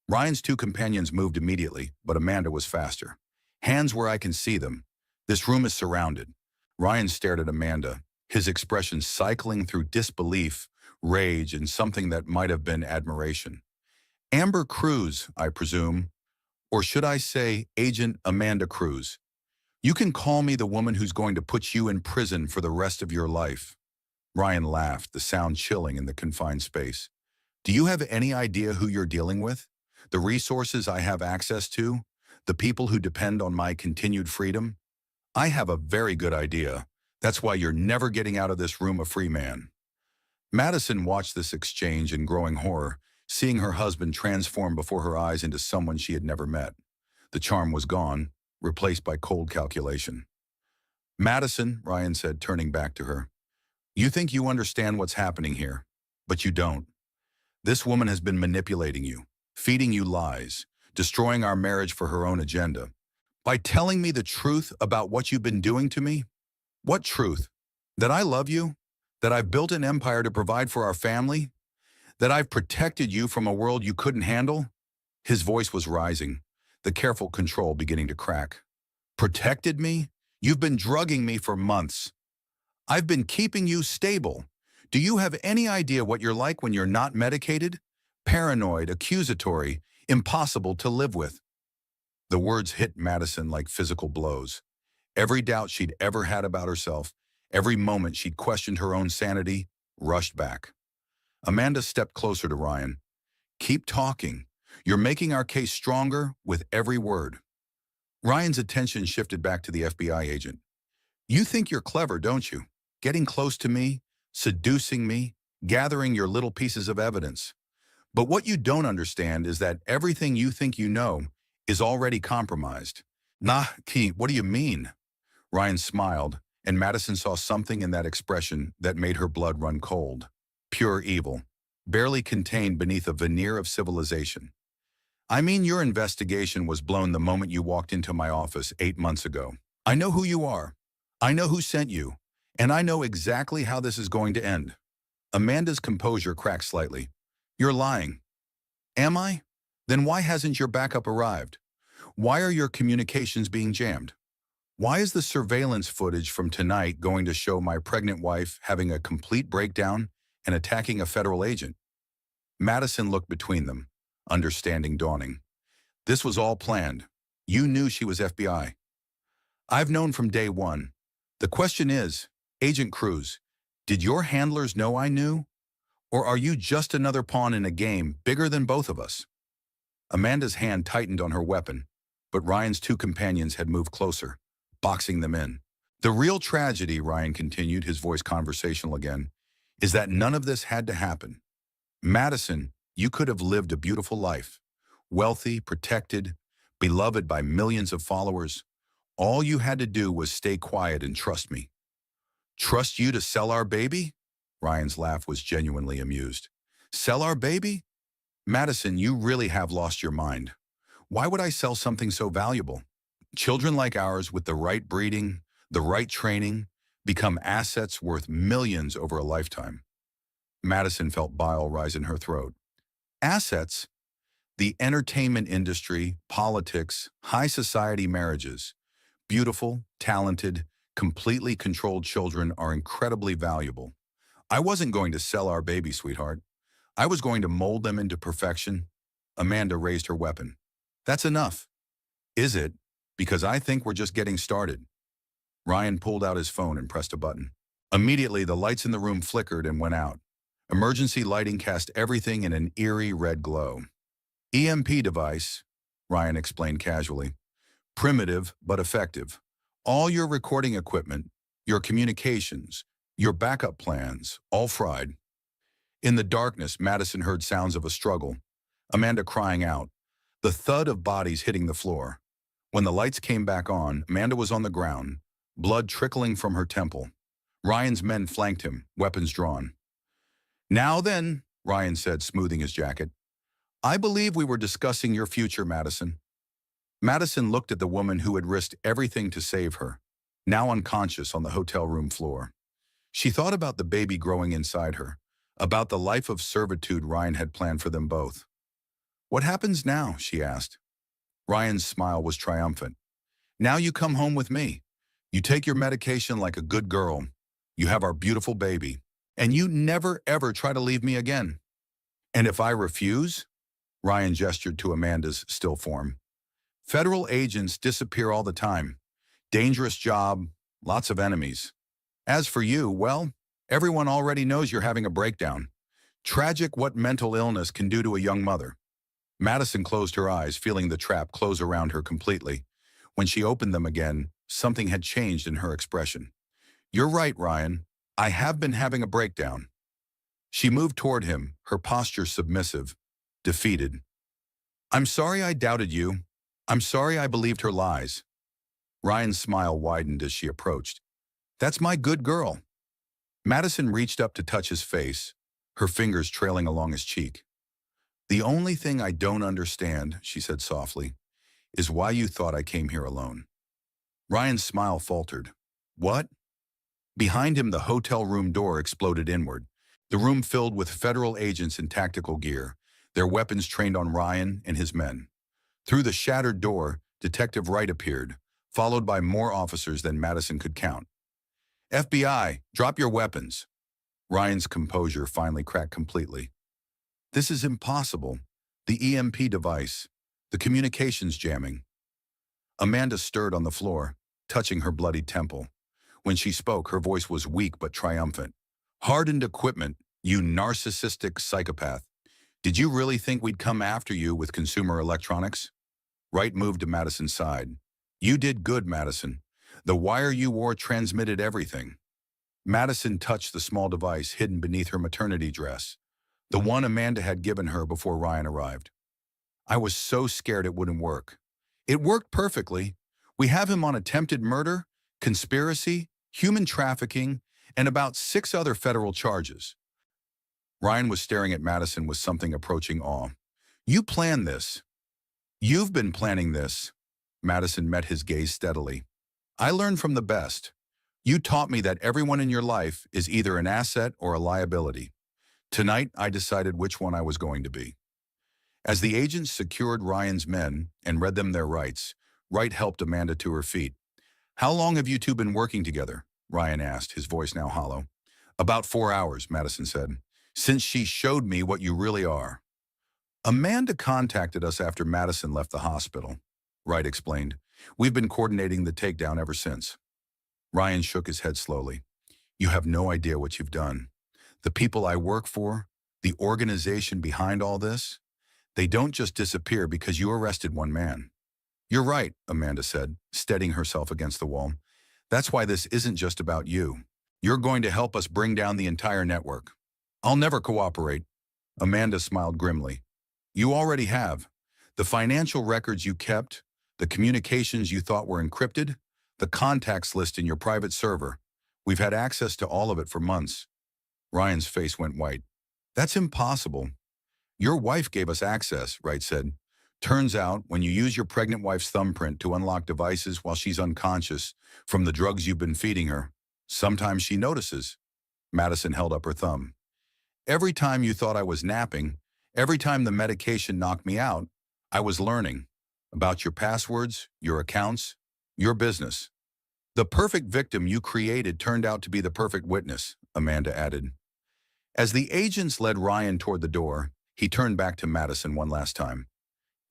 Ryan's two companions moved immediately, but Amanda was faster. Hands where I can see them. This room is surrounded. Ryan stared at Amanda, his expression cycling through disbelief, rage, and something that might have been admiration. Amber Cruz, I presume, or should I say Agent Amanda Cruz. You can call me the woman who's going to put you in prison for the rest of your life. Ryan laughed, the sound chilling in the confined space. Do you have any idea who you're dealing with? The resources I have access to? The people who depend on my continued freedom? I have a very good idea. That's why you're never getting out of this room a free man. Madison watched this exchange in growing horror, seeing her husband transform before her eyes into someone she had never met. The charm was gone, replaced by cold calculation. Madison, Ryan said, turning back to her, you think you understand what's happening here, but you don't. This woman has been manipulating you, feeding you lies, destroying our marriage for her own agenda. By telling me the truth about what you've been doing to me? What truth? That I love you? That I've built an empire to provide for our family? That I've protected you from a world you couldn't handle? His voice was rising, the careful control beginning to crack. Protected me? You've been drugging me for months. I've been keeping you stable. Do you have any idea what you're like when you're not medicated? Paranoid, accusatory, impossible to live with. The words hit Madison like physical blows. Every doubt she'd ever had about herself, every moment she'd questioned her own sanity, rushed back. Amanda stepped closer to Ryan. Keep talking. You're making our case stronger with every word. Ryan's attention shifted back to the FBI agent. You think you're clever, don't you? Getting close to me, seducing me, gathering your little pieces of evidence. But what you don't understand is that everything you think you know is already compromised. Nah, Key, what do you mean? Ryan smiled, and Madison saw something in that expression that made her blood run cold. Pure evil, barely contained beneath a veneer of civilization. I mean, your investigation was blown the moment you walked into my office 8 months ago. I know who you are. I know who sent you. And I know exactly how this is going to end. Amanda's composure cracked slightly. You're lying. Am I? Then why hasn't your backup arrived? Why are your communications being jammed? Why is the surveillance footage from tonight going to show my pregnant wife having a complete breakdown and attacking a federal agent? Madison looked between them, understanding dawning. This was all planned. You knew she was FBI. I've known from day one. The question is, Agent Cruz, did your handlers know I knew? Or are you just another pawn in a game bigger than both of us? Amanda's hand tightened on her weapon, but Ryan's two companions had moved closer, boxing them in. The real tragedy, Ryan continued, his voice conversational again, is that none of this had to happen. Madison, you could have lived a beautiful life, wealthy, protected, beloved by millions of followers. All you had to do was stay quiet and trust me. Trust you to sell our baby? Ryan's laugh was genuinely amused. Sell our baby? Madison, you really have lost your mind. Why would I sell something so valuable? Children like ours with the right breeding, the right training, become assets worth millions over a lifetime. Madison felt bile rise in her throat. Assets? The entertainment industry, politics, high society marriages. Beautiful, talented, completely controlled children are incredibly valuable. I wasn't going to sell our baby, sweetheart. I was going to mold them into perfection. Amanda raised her weapon. That's enough. Is it? Because I think we're just getting started. Ryan pulled out his phone and pressed a button. Immediately, the lights in the room flickered and went out. Emergency lighting cast everything in an eerie red glow. EMP device, Ryan explained casually. Primitive, but effective. All your recording equipment, your communications, your backup plans, all fried. In the darkness, Madison heard sounds of a struggle. Amanda crying out. The thud of bodies hitting the floor. When the lights came back on, Amanda was on the ground, blood trickling from her temple. Ryan's men flanked him, weapons drawn. Now then, Ryan said, smoothing his jacket. I believe we were discussing your future, Madison. Madison looked at the woman who had risked everything to save her, now unconscious on the hotel room floor. She thought about the baby growing inside her, about the life of servitude Ryan had planned for them both. What happens now? She asked. Ryan's smile was triumphant. Now you come home with me. You take your medication like a good girl. You have our beautiful baby. And you never ever try to leave me again. And if I refuse? Ryan gestured to Amanda's still form. Federal agents disappear all the time. Dangerous job, lots of enemies. As for you, well, everyone already knows you're having a breakdown. Tragic what mental illness can do to a young mother. Madison closed her eyes, feeling the trap close around her completely. When she opened them again, something had changed in her expression. You're right, Ryan. I have been having a breakdown. She moved toward him, her posture submissive, defeated. I'm sorry I doubted you. I'm sorry I believed her lies. Ryan's smile widened as she approached. That's my good girl. Madison reached up to touch his face, her fingers trailing along his cheek. The only thing I don't understand, she said softly, is why you thought I came here alone. Ryan's smile faltered. What? Behind him, the hotel room door exploded inward, the room filled with federal agents in tactical gear, their weapons trained on Ryan and his men. Through the shattered door, Detective Wright appeared, followed by more officers than Madison could count. FBI, drop your weapons. Ryan's composure finally cracked completely. This is impossible. The EMP device, the communications jamming. Amanda stirred on the floor, touching her bloody temple. When she spoke, her voice was weak but triumphant. Hardened equipment, you narcissistic psychopath. Did you really think we'd come after you with consumer electronics? Wright moved to Madison's side. You did good, Madison. The wire you wore transmitted everything. Madison touched the small device hidden beneath her maternity dress, the one Amanda had given her before Ryan arrived. I was so scared it wouldn't work. It worked perfectly. We have him on attempted murder, conspiracy, human trafficking, and about 6 other federal charges. Ryan was staring at Madison with something approaching awe. You planned this. You've been planning this. Madison met his gaze steadily. I learned from the best. You taught me that everyone in your life is either an asset or a liability. Tonight, I decided which one I was going to be. As the agents secured Ryan's men and read them their rights, Wright helped Amanda to her feet. How long have you two been working together? Ryan asked, his voice now hollow. About 4 hours, Madison said, since she showed me what you really are. Amanda contacted us after Madison left the hospital, Wright explained. We've been coordinating the takedown ever since. Ryan shook his head slowly. You have no idea what you've done. The people I work for, the organization behind all this, they don't just disappear because you arrested one man. You're right, Amanda said, steadying herself against the wall. That's why this isn't just about you. You're going to help us bring down the entire network. I'll never cooperate. Amanda smiled grimly. You already have. The financial records you kept, the communications you thought were encrypted, the contacts list in your private server. We've had access to all of it for months. Ryan's face went white. That's impossible. Your wife gave us access, Wright said. Turns out, when you use your pregnant wife's thumbprint to unlock devices while she's unconscious from the drugs you've been feeding her, sometimes she notices. Madison held up her thumb. Every time you thought I was napping, every time the medication knocked me out, I was learning about your passwords, your accounts, your business. The perfect victim you created turned out to be the perfect witness, Amanda added. As the agents led Ryan toward the door, he turned back to Madison one last time.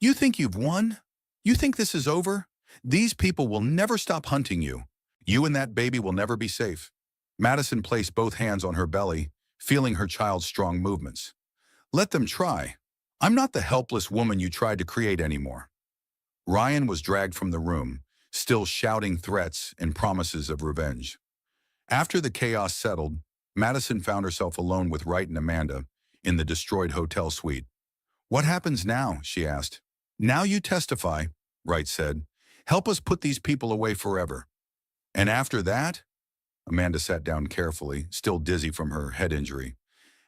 You think you've won? You think this is over? These people will never stop hunting you. You and that baby will never be safe. Madison placed both hands on her belly, feeling her child's strong movements. Let them try. I'm not the helpless woman you tried to create anymore. Ryan was dragged from the room, still shouting threats and promises of revenge. After the chaos settled, Madison found herself alone with Wright and Amanda in the destroyed hotel suite. What happens now? She asked. Now you testify, Wright said. Help us put these people away forever. And after that? Amanda sat down carefully, still dizzy from her head injury.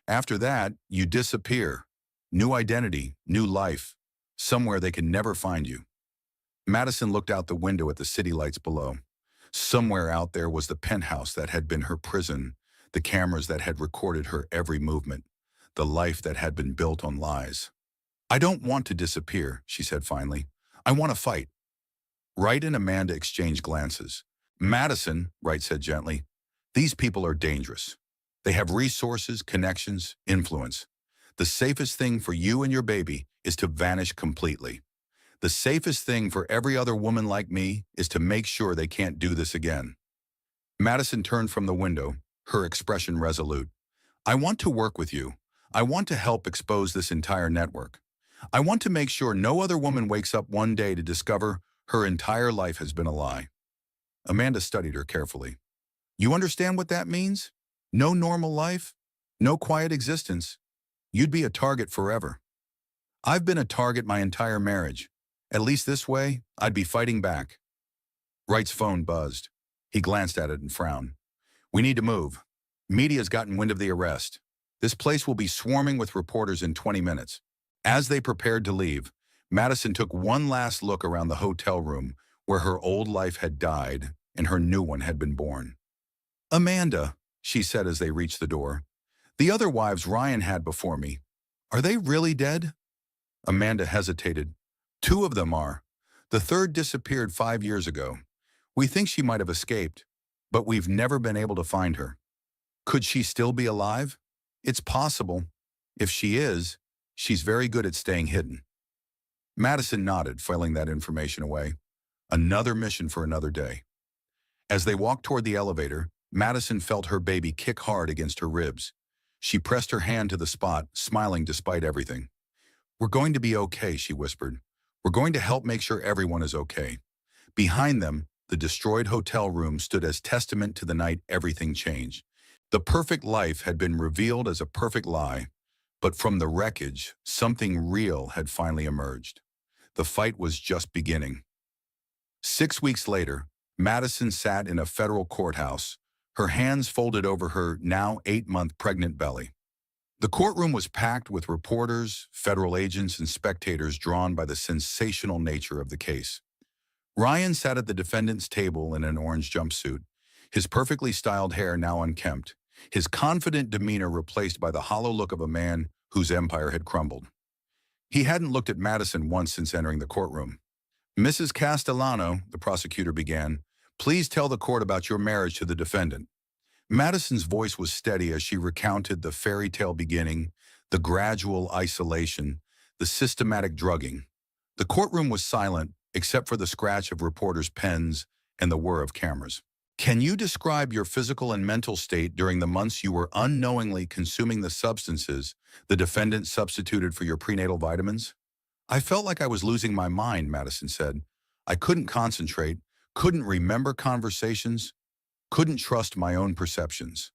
After that, you disappear. New identity, new life. Somewhere they can never find you. Madison looked out the window at the city lights below. Somewhere out there was the penthouse that had been her prison, the cameras that had recorded her every movement, the life that had been built on lies. I don't want to disappear, she said finally. I want to fight. Wright and Amanda exchanged glances. Madison, Wright said gently, these people are dangerous. They have resources, connections, influence. The safest thing for you and your baby is to vanish completely. The safest thing for every other woman like me is to make sure they can't do this again. Madison turned from the window, her expression resolute. I want to work with you. I want to help expose this entire network. I want to make sure no other woman wakes up one day to discover her entire life has been a lie. Amanda studied her carefully. You understand what that means? No normal life? No quiet existence? You'd be a target forever. I've been a target my entire marriage. At least this way, I'd be fighting back. Wright's phone buzzed. He glanced at it and frowned. We need to move. Media's gotten wind of the arrest. This place will be swarming with reporters in 20 minutes. As they prepared to leave, Madison took one last look around the hotel room where her old life had died and her new one had been born. Amanda, she said as they reached the door, the other wives Ryan had before me, are they really dead? Amanda hesitated. Two of them are. The third disappeared 5 years ago. We think she might have escaped, but we've never been able to find her. Could she still be alive? It's possible. If she is, she's very good at staying hidden. Madison nodded, filing that information away. Another mission for another day. As they walked toward the elevator, Madison felt her baby kick hard against her ribs. She pressed her hand to the spot, smiling despite everything. We're going to be okay, she whispered. We're going to help make sure everyone is okay. Behind them, the destroyed hotel room stood as testament to the night everything changed. The perfect life had been revealed as a perfect lie, but from the wreckage, something real had finally emerged. The fight was just beginning. 6 weeks later, Madison sat in a federal courthouse, her hands folded over her now 8-month pregnant belly. The courtroom was packed with reporters, federal agents, and spectators drawn by the sensational nature of the case. Ryan sat at the defendant's table in an orange jumpsuit, his perfectly styled hair now unkempt, his confident demeanor replaced by the hollow look of a man whose empire had crumbled. He hadn't looked at Madison once since entering the courtroom. Mrs. Castellano, the prosecutor began, please tell the court about your marriage to the defendant. Madison's voice was steady as she recounted the fairy tale beginning, the gradual isolation, the systematic drugging. The courtroom was silent, except for the scratch of reporters' pens and the whir of cameras. Can you describe your physical and mental state during the months you were unknowingly consuming the substances the defendant substituted for your prenatal vitamins? I felt like I was losing my mind, Madison said. I couldn't concentrate, couldn't remember conversations, couldn't trust my own perceptions.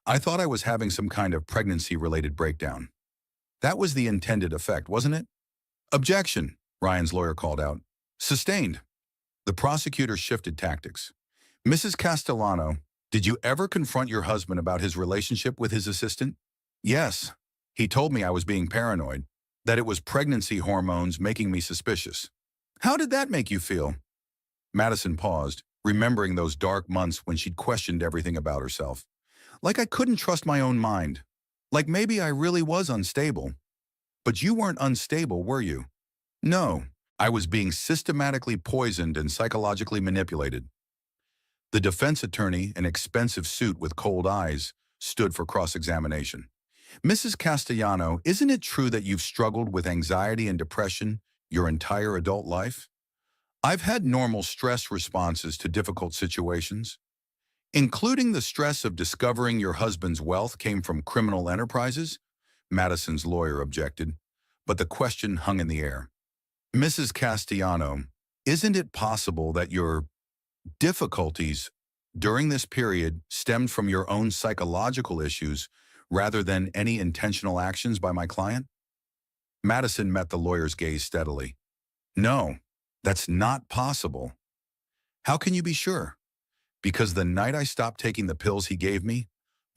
I thought I was having some kind of pregnancy-related breakdown. That was the intended effect, wasn't it? Objection, Ryan's lawyer called out. Sustained. The prosecutor shifted tactics. Mrs. Castellano, did you ever confront your husband about his relationship with his assistant? Yes. He told me I was being paranoid, that it was pregnancy hormones making me suspicious. How did that make you feel? Madison paused, remembering those dark months when she'd questioned everything about herself. Like I couldn't trust my own mind. Like maybe I really was unstable. But you weren't unstable, were you? No, I was being systematically poisoned and psychologically manipulated. The defense attorney, an expensive suit with cold eyes, stood for cross-examination. Mrs. Castellano, isn't it true that you've struggled with anxiety and depression your entire adult life? I've had normal stress responses to difficult situations, including the stress of discovering your husband's wealth came from criminal enterprises, Madison's lawyer objected, but the question hung in the air. Mrs. Castellano, isn't it possible that your difficulties during this period stemmed from your own psychological issues rather than any intentional actions by my client? Madison met the lawyer's gaze steadily. No, that's not possible. How can you be sure? Because the night I stopped taking the pills he gave me,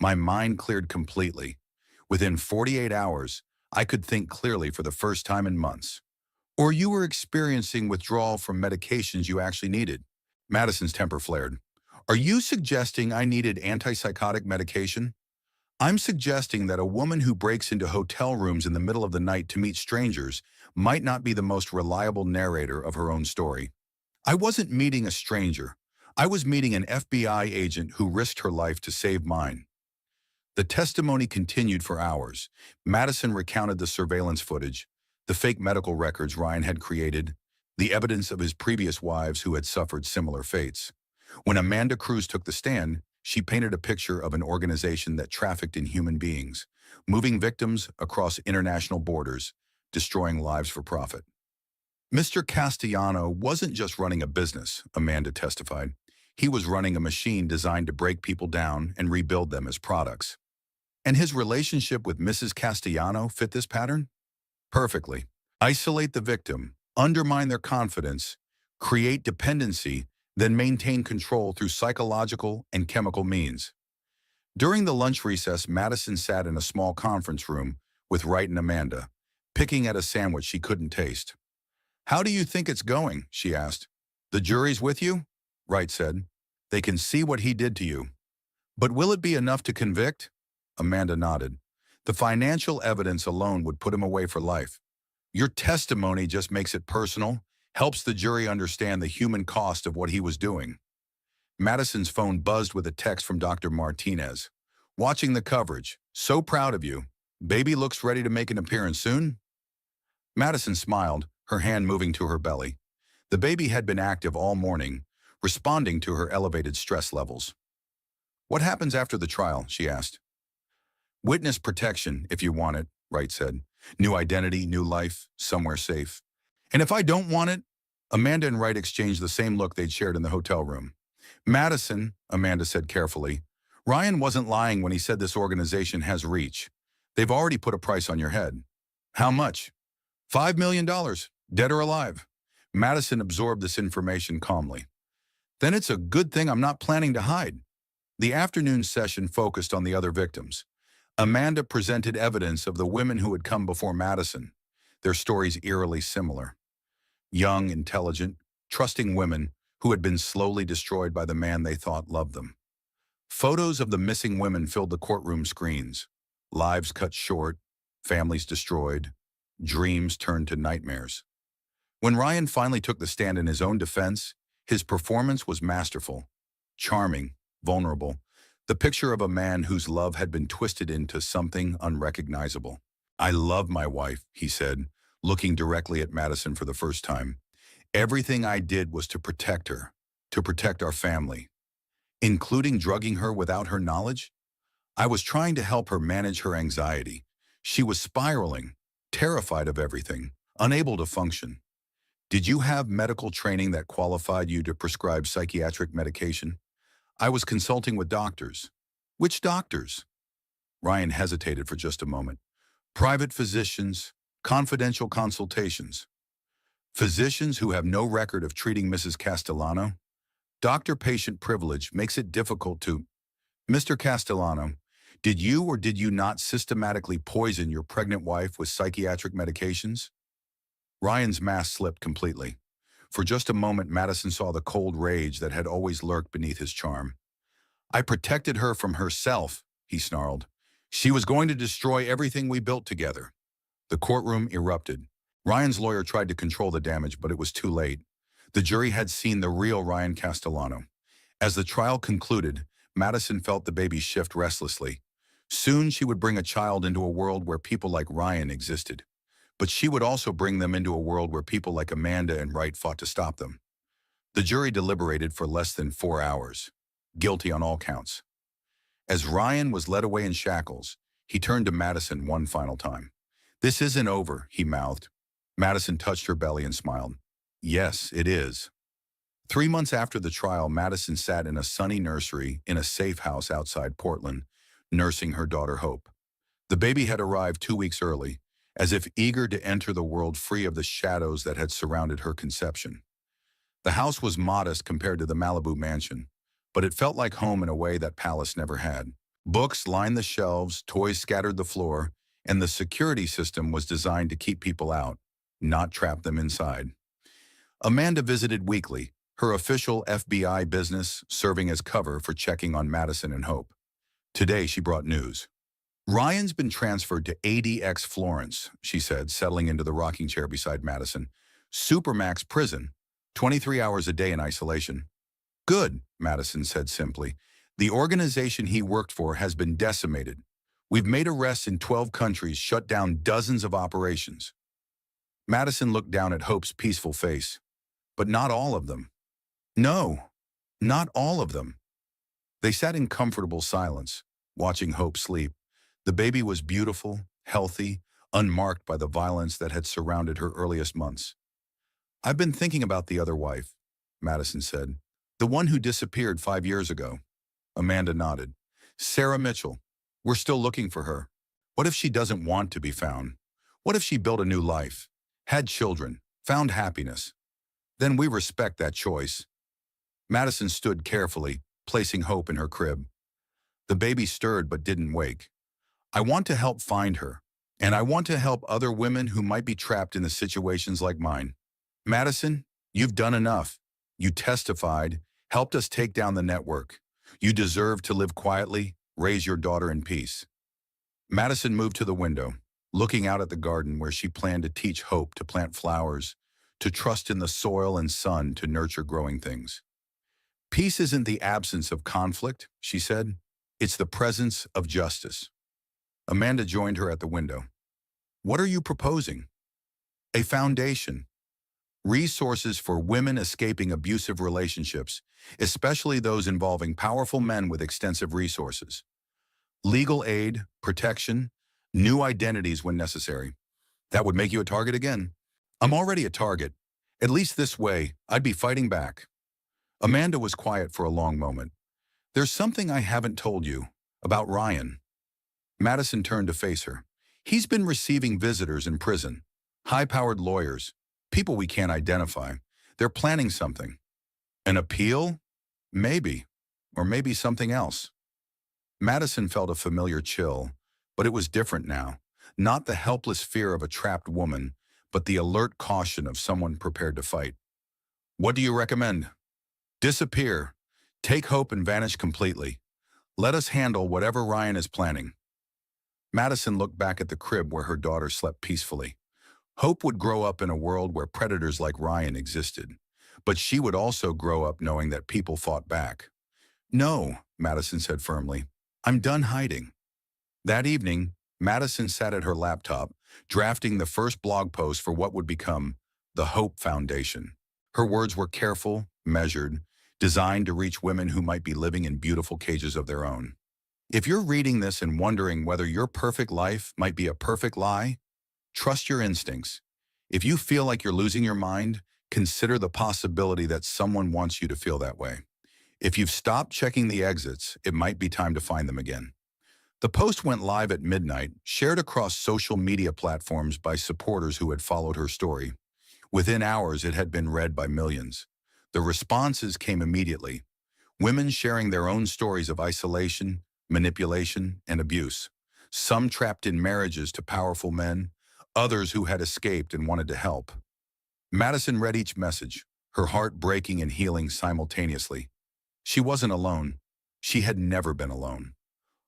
my mind cleared completely. Within 48 hours, I could think clearly for the first time in months. Or you were experiencing withdrawal from medications you actually needed. Madison's temper flared. Are you suggesting I needed antipsychotic medication? I'm suggesting that a woman who breaks into hotel rooms in the middle of the night to meet strangers might not be the most reliable narrator of her own story. I wasn't meeting a stranger. I was meeting an FBI agent who risked her life to save mine. The testimony continued for hours. Madison recounted the surveillance footage, the fake medical records Ryan had created, the evidence of his previous wives who had suffered similar fates. When Amanda Cruz took the stand, she painted a picture of an organization that trafficked in human beings, moving victims across international borders, destroying lives for profit. Mr. Castellano wasn't just running a business, Amanda testified. He was running a machine designed to break people down and rebuild them as products. And his relationship with Mrs. Castellano fit this pattern? Perfectly. Isolate the victim, undermine their confidence, create dependency, then maintain control through psychological and chemical means. During the lunch recess, Madison sat in a small conference room with Wright and Amanda, picking at a sandwich she couldn't taste. "How do you think it's going?" she asked. "The jury's with you?" Wright said. "They can see what he did to you. But will it be enough to convict?" Amanda nodded. "The financial evidence alone would put him away for life. Your testimony just makes it personal, helps the jury understand the human cost of what he was doing." Madison's phone buzzed with a text from Dr. Martinez. "Watching the coverage. So proud of you. Baby looks ready to make an appearance soon?" Madison smiled, her hand moving to her belly. The baby had been active all morning, responding to her elevated stress levels. "What happens after the trial?" she asked. "Witness protection, if you want it," Wright said. "New identity, new life, somewhere safe." "And if I don't want it?" Amanda and Wright exchanged the same look they'd shared in the hotel room. "Madison," Amanda said carefully, "Ryan wasn't lying when he said this organization has reach. They've already put a price on your head." "How much?" $5 million, dead or alive." Madison absorbed this information calmly. "Then it's a good thing I'm not planning to hide." The afternoon session focused on the other victims. Amanda presented evidence of the women who had come before Madison, their stories eerily similar. Young, intelligent, trusting women who had been slowly destroyed by the man they thought loved them. Photos of the missing women filled the courtroom screens. Lives cut short, families destroyed, dreams turned to nightmares. When Ryan finally took the stand in his own defense, his performance was masterful, charming, vulnerable, the picture of a man whose love had been twisted into something unrecognizable. "I love my wife," he said, looking directly at Madison for the first time. "Everything I did was to protect her, to protect our family, including drugging her without her knowledge. I was trying to help her manage her anxiety. She was spiraling, terrified of everything, unable to function. Did you have medical training that qualified you to prescribe psychiatric medication?" "I was consulting with doctors." "Which doctors?" Ryan hesitated for just a moment. "Private physicians, confidential consultations." "Physicians who have no record of treating Mrs. Castellano? Doctor-patient privilege makes it difficult to—" "Mr. Castellano, did you or did you not systematically poison your pregnant wife with psychiatric medications?" Ryan's mask slipped completely. For just a moment, Madison saw the cold rage that had always lurked beneath his charm. "I protected her from herself," he snarled. "She was going to destroy everything we built together." The courtroom erupted. Ryan's lawyer tried to control the damage, but it was too late. The jury had seen the real Ryan Castellano. As the trial concluded, Madison felt the baby shift restlessly. Soon she would bring a child into a world where people like Ryan existed. But she would also bring them into a world where people like Amanda and Wright fought to stop them. The jury deliberated for less than 4 hours, guilty on all counts. As Ryan was led away in shackles, he turned to Madison one final time. "This isn't over," he mouthed. Madison touched her belly and smiled. "Yes, it is." 3 months after the trial, Madison sat in a sunny nursery in a safe house outside Portland, nursing her daughter Hope. The baby had arrived 2 weeks early, as if eager to enter the world free of the shadows that had surrounded her conception. The house was modest compared to the Malibu mansion, but it felt like home in a way that palace never had. Books lined the shelves, toys scattered the floor, and the security system was designed to keep people out, not trap them inside. Amanda visited weekly, her official FBI business serving as cover for checking on Madison and Hope. Today she brought news. Ryan's been transferred to ADX Florence, she said, settling into the rocking chair beside Madison. Supermax prison, 23 hours a day in isolation. Good, Madison said simply. The organization he worked for has been decimated. We've made arrests in 12 countries, shut down dozens of operations. Madison looked down at Hope's peaceful face. But not all of them. No, not all of them. They sat in comfortable silence, watching Hope sleep. The baby was beautiful, healthy, unmarked by the violence that had surrounded her earliest months. I've been thinking about the other wife, Madison said. The one who disappeared 5 years ago. Amanda nodded. Sarah Mitchell. We're still looking for her. What if she doesn't want to be found? What if she built a new life, had children, found happiness? Then we respect that choice. Madison stood carefully, placing Hope in her crib. The baby stirred but didn't wake. I want to help find her, and I want to help other women who might be trapped in the situations like mine. Madison, you've done enough. You testified, helped us take down the network. You deserve to live quietly, raise your daughter in peace. Madison moved to the window, looking out at the garden where she planned to teach Hope to plant flowers, to trust in the soil and sun to nurture growing things. Peace isn't the absence of conflict, she said. It's the presence of justice. Amanda joined her at the window. What are you proposing? A foundation. Resources for women escaping abusive relationships, especially those involving powerful men with extensive resources. Legal aid, protection, new identities when necessary. That would make you a target again. I'm already a target. At least this way, I'd be fighting back. Amanda was quiet for a long moment. There's something I haven't told you about Ryan. Madison turned to face her. He's been receiving visitors in prison, high-powered lawyers, people we can't identify. They're planning something. An appeal? Maybe. Or maybe something else. Madison felt a familiar chill, but it was different now. Not the helpless fear of a trapped woman, but the alert caution of someone prepared to fight. What do you recommend? Disappear. Take Hope and vanish completely. Let us handle whatever Ryan is planning. Madison looked back at the crib where her daughter slept peacefully. Hope would grow up in a world where predators like Ryan existed, but she would also grow up knowing that people fought back. No, Madison said firmly. I'm done hiding. That evening, Madison sat at her laptop, drafting the first blog post for what would become the Hope Foundation. Her words were careful, measured, designed to reach women who might be living in beautiful cages of their own. If you're reading this and wondering whether your perfect life might be a perfect lie, trust your instincts. If you feel like you're losing your mind, consider the possibility that someone wants you to feel that way. If you've stopped checking the exits, it might be time to find them again. The post went live at midnight, shared across social media platforms by supporters who had followed her story. Within hours, it had been read by millions. The responses came immediately. Women sharing their own stories of isolation, manipulation, and abuse. Some trapped in marriages to powerful men, others who had escaped and wanted to help. Madison read each message, her heart breaking and healing simultaneously. She wasn't alone. She had never been alone.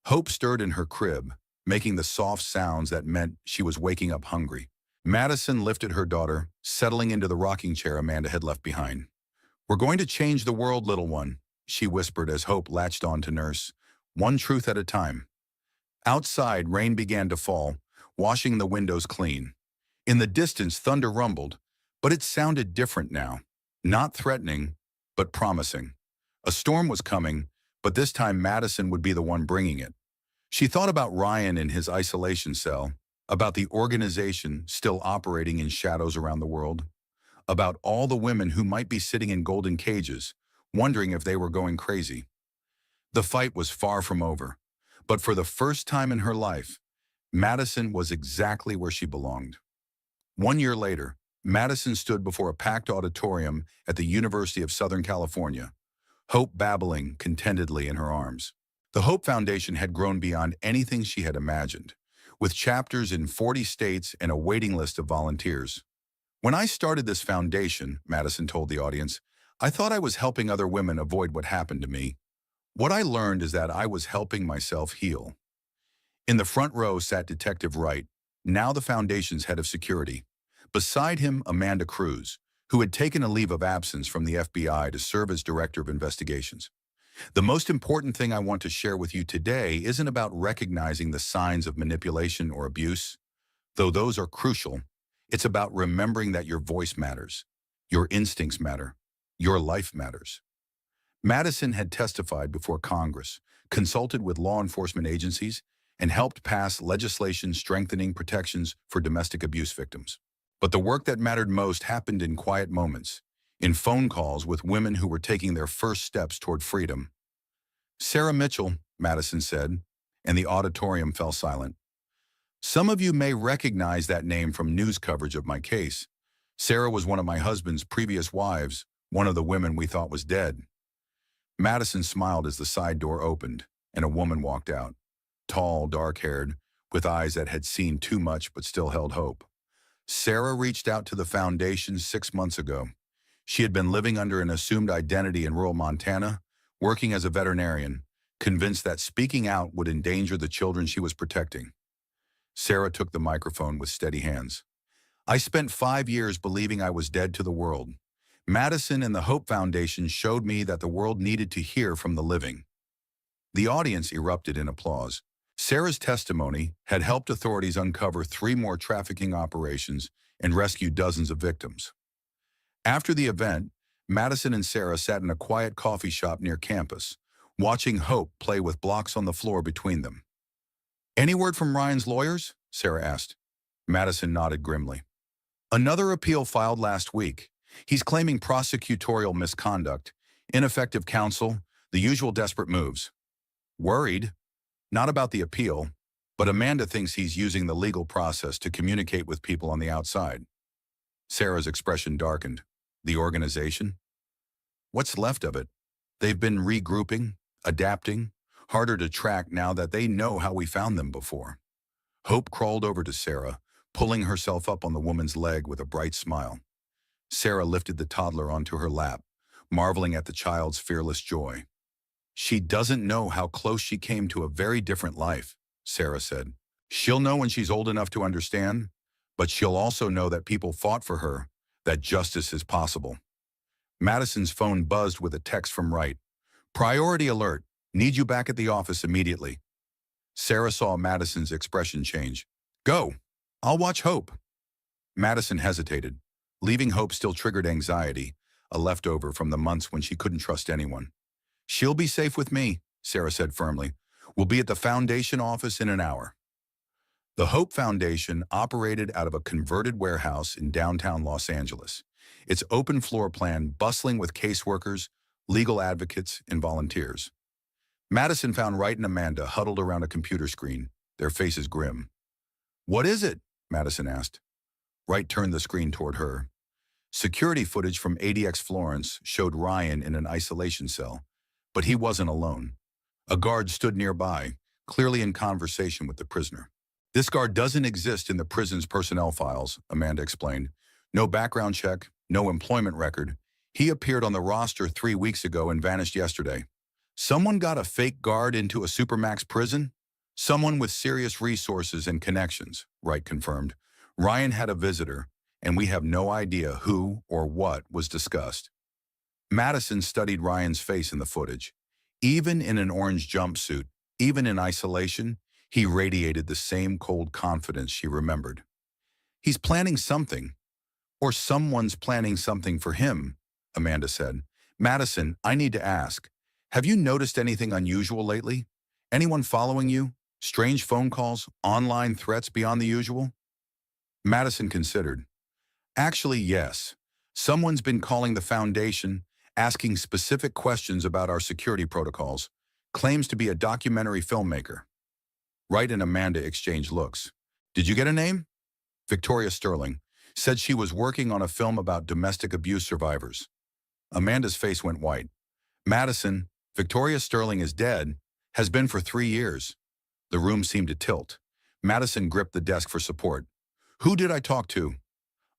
Hope stirred in her crib, making the soft sounds that meant she was waking up hungry. Madison lifted her daughter, settling into the rocking chair Amanda had left behind. We're going to change the world, little one, she whispered as Hope latched on to nurse, one truth at a time. Outside, rain began to fall, washing the windows clean. In the distance, thunder rumbled, but it sounded different now. Not threatening, but promising. A storm was coming, but this time Madison would be the one bringing it. She thought about Ryan in his isolation cell, about the organization still operating in shadows around the world, about all the women who might be sitting in golden cages, wondering if they were going crazy. The fight was far from over, but for the first time in her life, Madison was exactly where she belonged. 1 year later, Madison stood before a packed auditorium at the University of Southern California, Hope babbling contentedly in her arms. The Hope Foundation had grown beyond anything she had imagined, with chapters in 40 states and a waiting list of volunteers. When I started this foundation, Madison told the audience, I thought I was helping other women avoid what happened to me. What I learned is that I was helping myself heal. In the front row sat Detective Wright, now the Foundation's head of security. Beside him, Amanda Cruz, who had taken a leave of absence from the FBI to serve as Director of Investigations. The most important thing I want to share with you today isn't about recognizing the signs of manipulation or abuse, though those are crucial. It's about remembering that your voice matters, your instincts matter, your life matters. Madison had testified before Congress, consulted with law enforcement agencies, and helped pass legislation strengthening protections for domestic abuse victims. But the work that mattered most happened in quiet moments, in phone calls with women who were taking their first steps toward freedom. "Sarah Mitchell," Madison said, and the auditorium fell silent. "Some of you may recognize that name from news coverage of my case. Sarah was one of my husband's previous wives, one of the women we thought was dead." Madison smiled as the side door opened, and a woman walked out, tall, dark-haired, with eyes that had seen too much but still held hope. Sarah reached out to the Foundation 6 months ago. She had been living under an assumed identity in rural Montana, working as a veterinarian, convinced that speaking out would endanger the children she was protecting. Sarah took the microphone with steady hands. "I spent 5 years believing I was dead to the world. Madison and the Hope Foundation showed me that the world needed to hear from the living." The audience erupted in applause. Sarah's testimony had helped authorities uncover 3 more trafficking operations and rescue dozens of victims. After the event, Madison and Sarah sat in a quiet coffee shop near campus, watching Hope play with blocks on the floor between them. "Any word from Ryan's lawyers?" Sarah asked. Madison nodded grimly. "Another appeal filed last week. He's claiming prosecutorial misconduct, ineffective counsel, the usual desperate moves." "Worried? Not about the appeal, but Amanda thinks he's using the legal process to communicate with people on the outside." Sarah's expression darkened. "The organization? What's left of it? They've been regrouping, adapting, harder to track now that they know how we found them before." Hope crawled over to Sarah, pulling herself up on the woman's leg with a bright smile. Sarah lifted the toddler onto her lap, marveling at the child's fearless joy. "She doesn't know how close she came to a very different life," Sarah said. "She'll know when she's old enough to understand, but she'll also know that people fought for her, that justice is possible." Madison's phone buzzed with a text from Wright. "Priority alert. Need you back at the office immediately." Sarah saw Madison's expression change. "Go. I'll watch Hope." Madison hesitated. Leaving Hope still triggered anxiety, a leftover from the months when she couldn't trust anyone. "She'll be safe with me," Sarah said firmly. "We'll be at the Foundation office in an hour." The Hope Foundation operated out of a converted warehouse in downtown Los Angeles, its open floor plan bustling with caseworkers, legal advocates, and volunteers. Madison found Wright and Amanda huddled around a computer screen, their faces grim. "What is it?" Madison asked. Wright turned the screen toward her. Security footage from ADX Florence showed Ryan in an isolation cell, but he wasn't alone. A guard stood nearby, clearly in conversation with the prisoner. "This guard doesn't exist in the prison's personnel files," Amanda explained. "No background check, no employment record. He appeared on the roster 3 weeks ago and vanished yesterday." "Someone got a fake guard into a Supermax prison?" "Someone with serious resources and connections," Wright confirmed. "Ryan had a visitor, and we have no idea who or what was discussed." Madison studied Ryan's face in the footage. Even in an orange jumpsuit, even in isolation, he radiated the same cold confidence she remembered. "He's planning something, or someone's planning something for him," Amanda said. "Madison, I need to ask, have you noticed anything unusual lately? Anyone following you? Strange phone calls? Online threats beyond the usual?" Madison considered. "Actually, yes. Someone's been calling the Foundation, asking specific questions about our security protocols. Claims to be a documentary filmmaker." Wright and Amanda exchanged looks. "Did you get a name?" "Victoria Sterling. Said she was working on a film about domestic abuse survivors." Amanda's face went white. "Madison, Victoria Sterling is dead, has been for 3 years." The room seemed to tilt. Madison gripped the desk for support. "Who did I talk to?"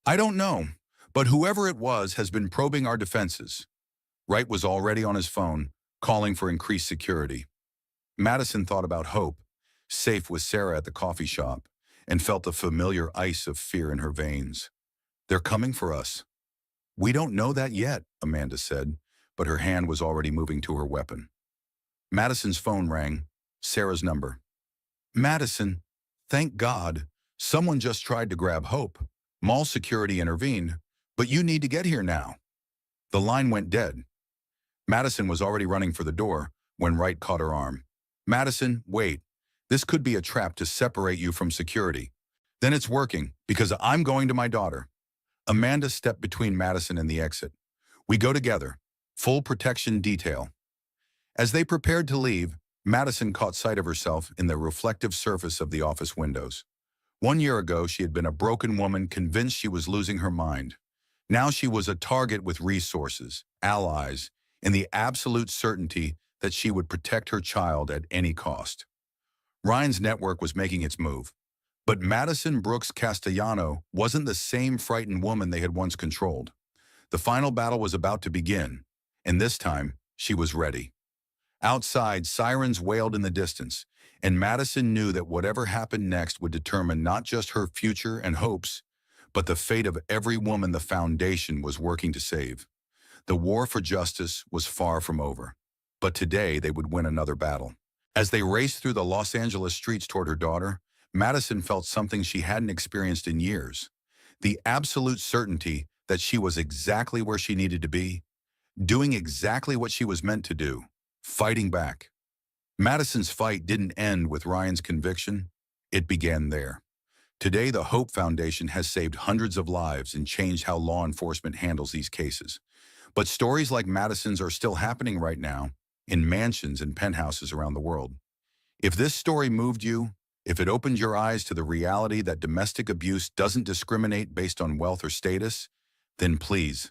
"I don't know, but whoever it was has been probing our defenses." Wright was already on his phone, calling for increased security. Madison thought about Hope. safe with Sarah at the coffee shop, and felt the familiar ice of fear in her veins. They're coming for us. We don't know that yet, Amanda said, but her hand was already moving to her weapon. Madison's phone rang. Sarah's number. Madison, thank God. Someone just tried to grab Hope. Mall security intervened, but you need to get here now. The line went dead. Madison was already running for the door when Wright caught her arm. Madison, wait. This could be a trap to separate you from security. Then it's working, because I'm going to my daughter. Amanda stepped between Madison and the exit. We go together. Full protection detail. As they prepared to leave, Madison caught sight of herself in the reflective surface of the office windows. 1 year ago, she had been a broken woman convinced she was losing her mind. Now she was a target with resources, allies, and the absolute certainty that she would protect her child at any cost. Ryan's network was making its move. But Madison Brooks Castellano wasn't the same frightened woman they had once controlled. The final battle was about to begin, and this time, she was ready. Outside, sirens wailed in the distance, and Madison knew that whatever happened next would determine not just her future and hopes, but the fate of every woman the Foundation was working to save. The war for justice was far from over, but today they would win another battle. As they raced through the Los Angeles streets toward her daughter, Madison felt something she hadn't experienced in years. The absolute certainty that she was exactly where she needed to be, doing exactly what she was meant to do, fighting back. Madison's fight didn't end with Ryan's conviction. It began there. Today, the Hope Foundation has saved hundreds of lives and changed how law enforcement handles these cases. But stories like Madison's are still happening right now in mansions and penthouses around the world. If this story moved you, if it opened your eyes to the reality that domestic abuse doesn't discriminate based on wealth or status, then please,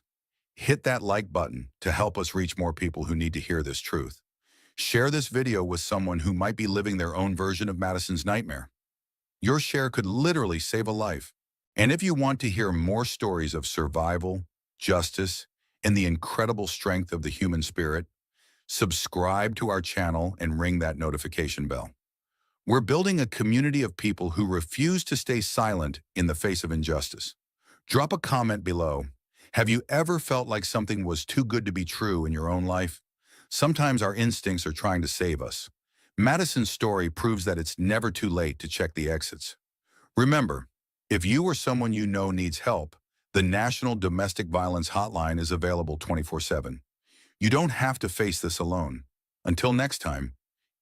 hit that like button to help us reach more people who need to hear this truth. Share this video with someone who might be living their own version of Madison's nightmare. Your share could literally save a life. And if you want to hear more stories of survival, justice, and the incredible strength of the human spirit, subscribe to our channel and ring that notification bell. We're building a community of people who refuse to stay silent in the face of injustice. Drop a comment below. Have you ever felt like something was too good to be true in your own life? Sometimes our instincts are trying to save us. Madison's story proves that it's never too late to check the exits. Remember, if you or someone you know needs help, the National Domestic Violence Hotline is available 24/7. You don't have to face this alone. Until next time,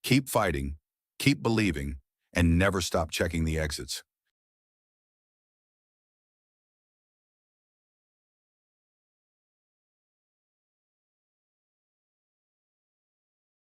keep fighting, keep believing, and never stop checking the exits.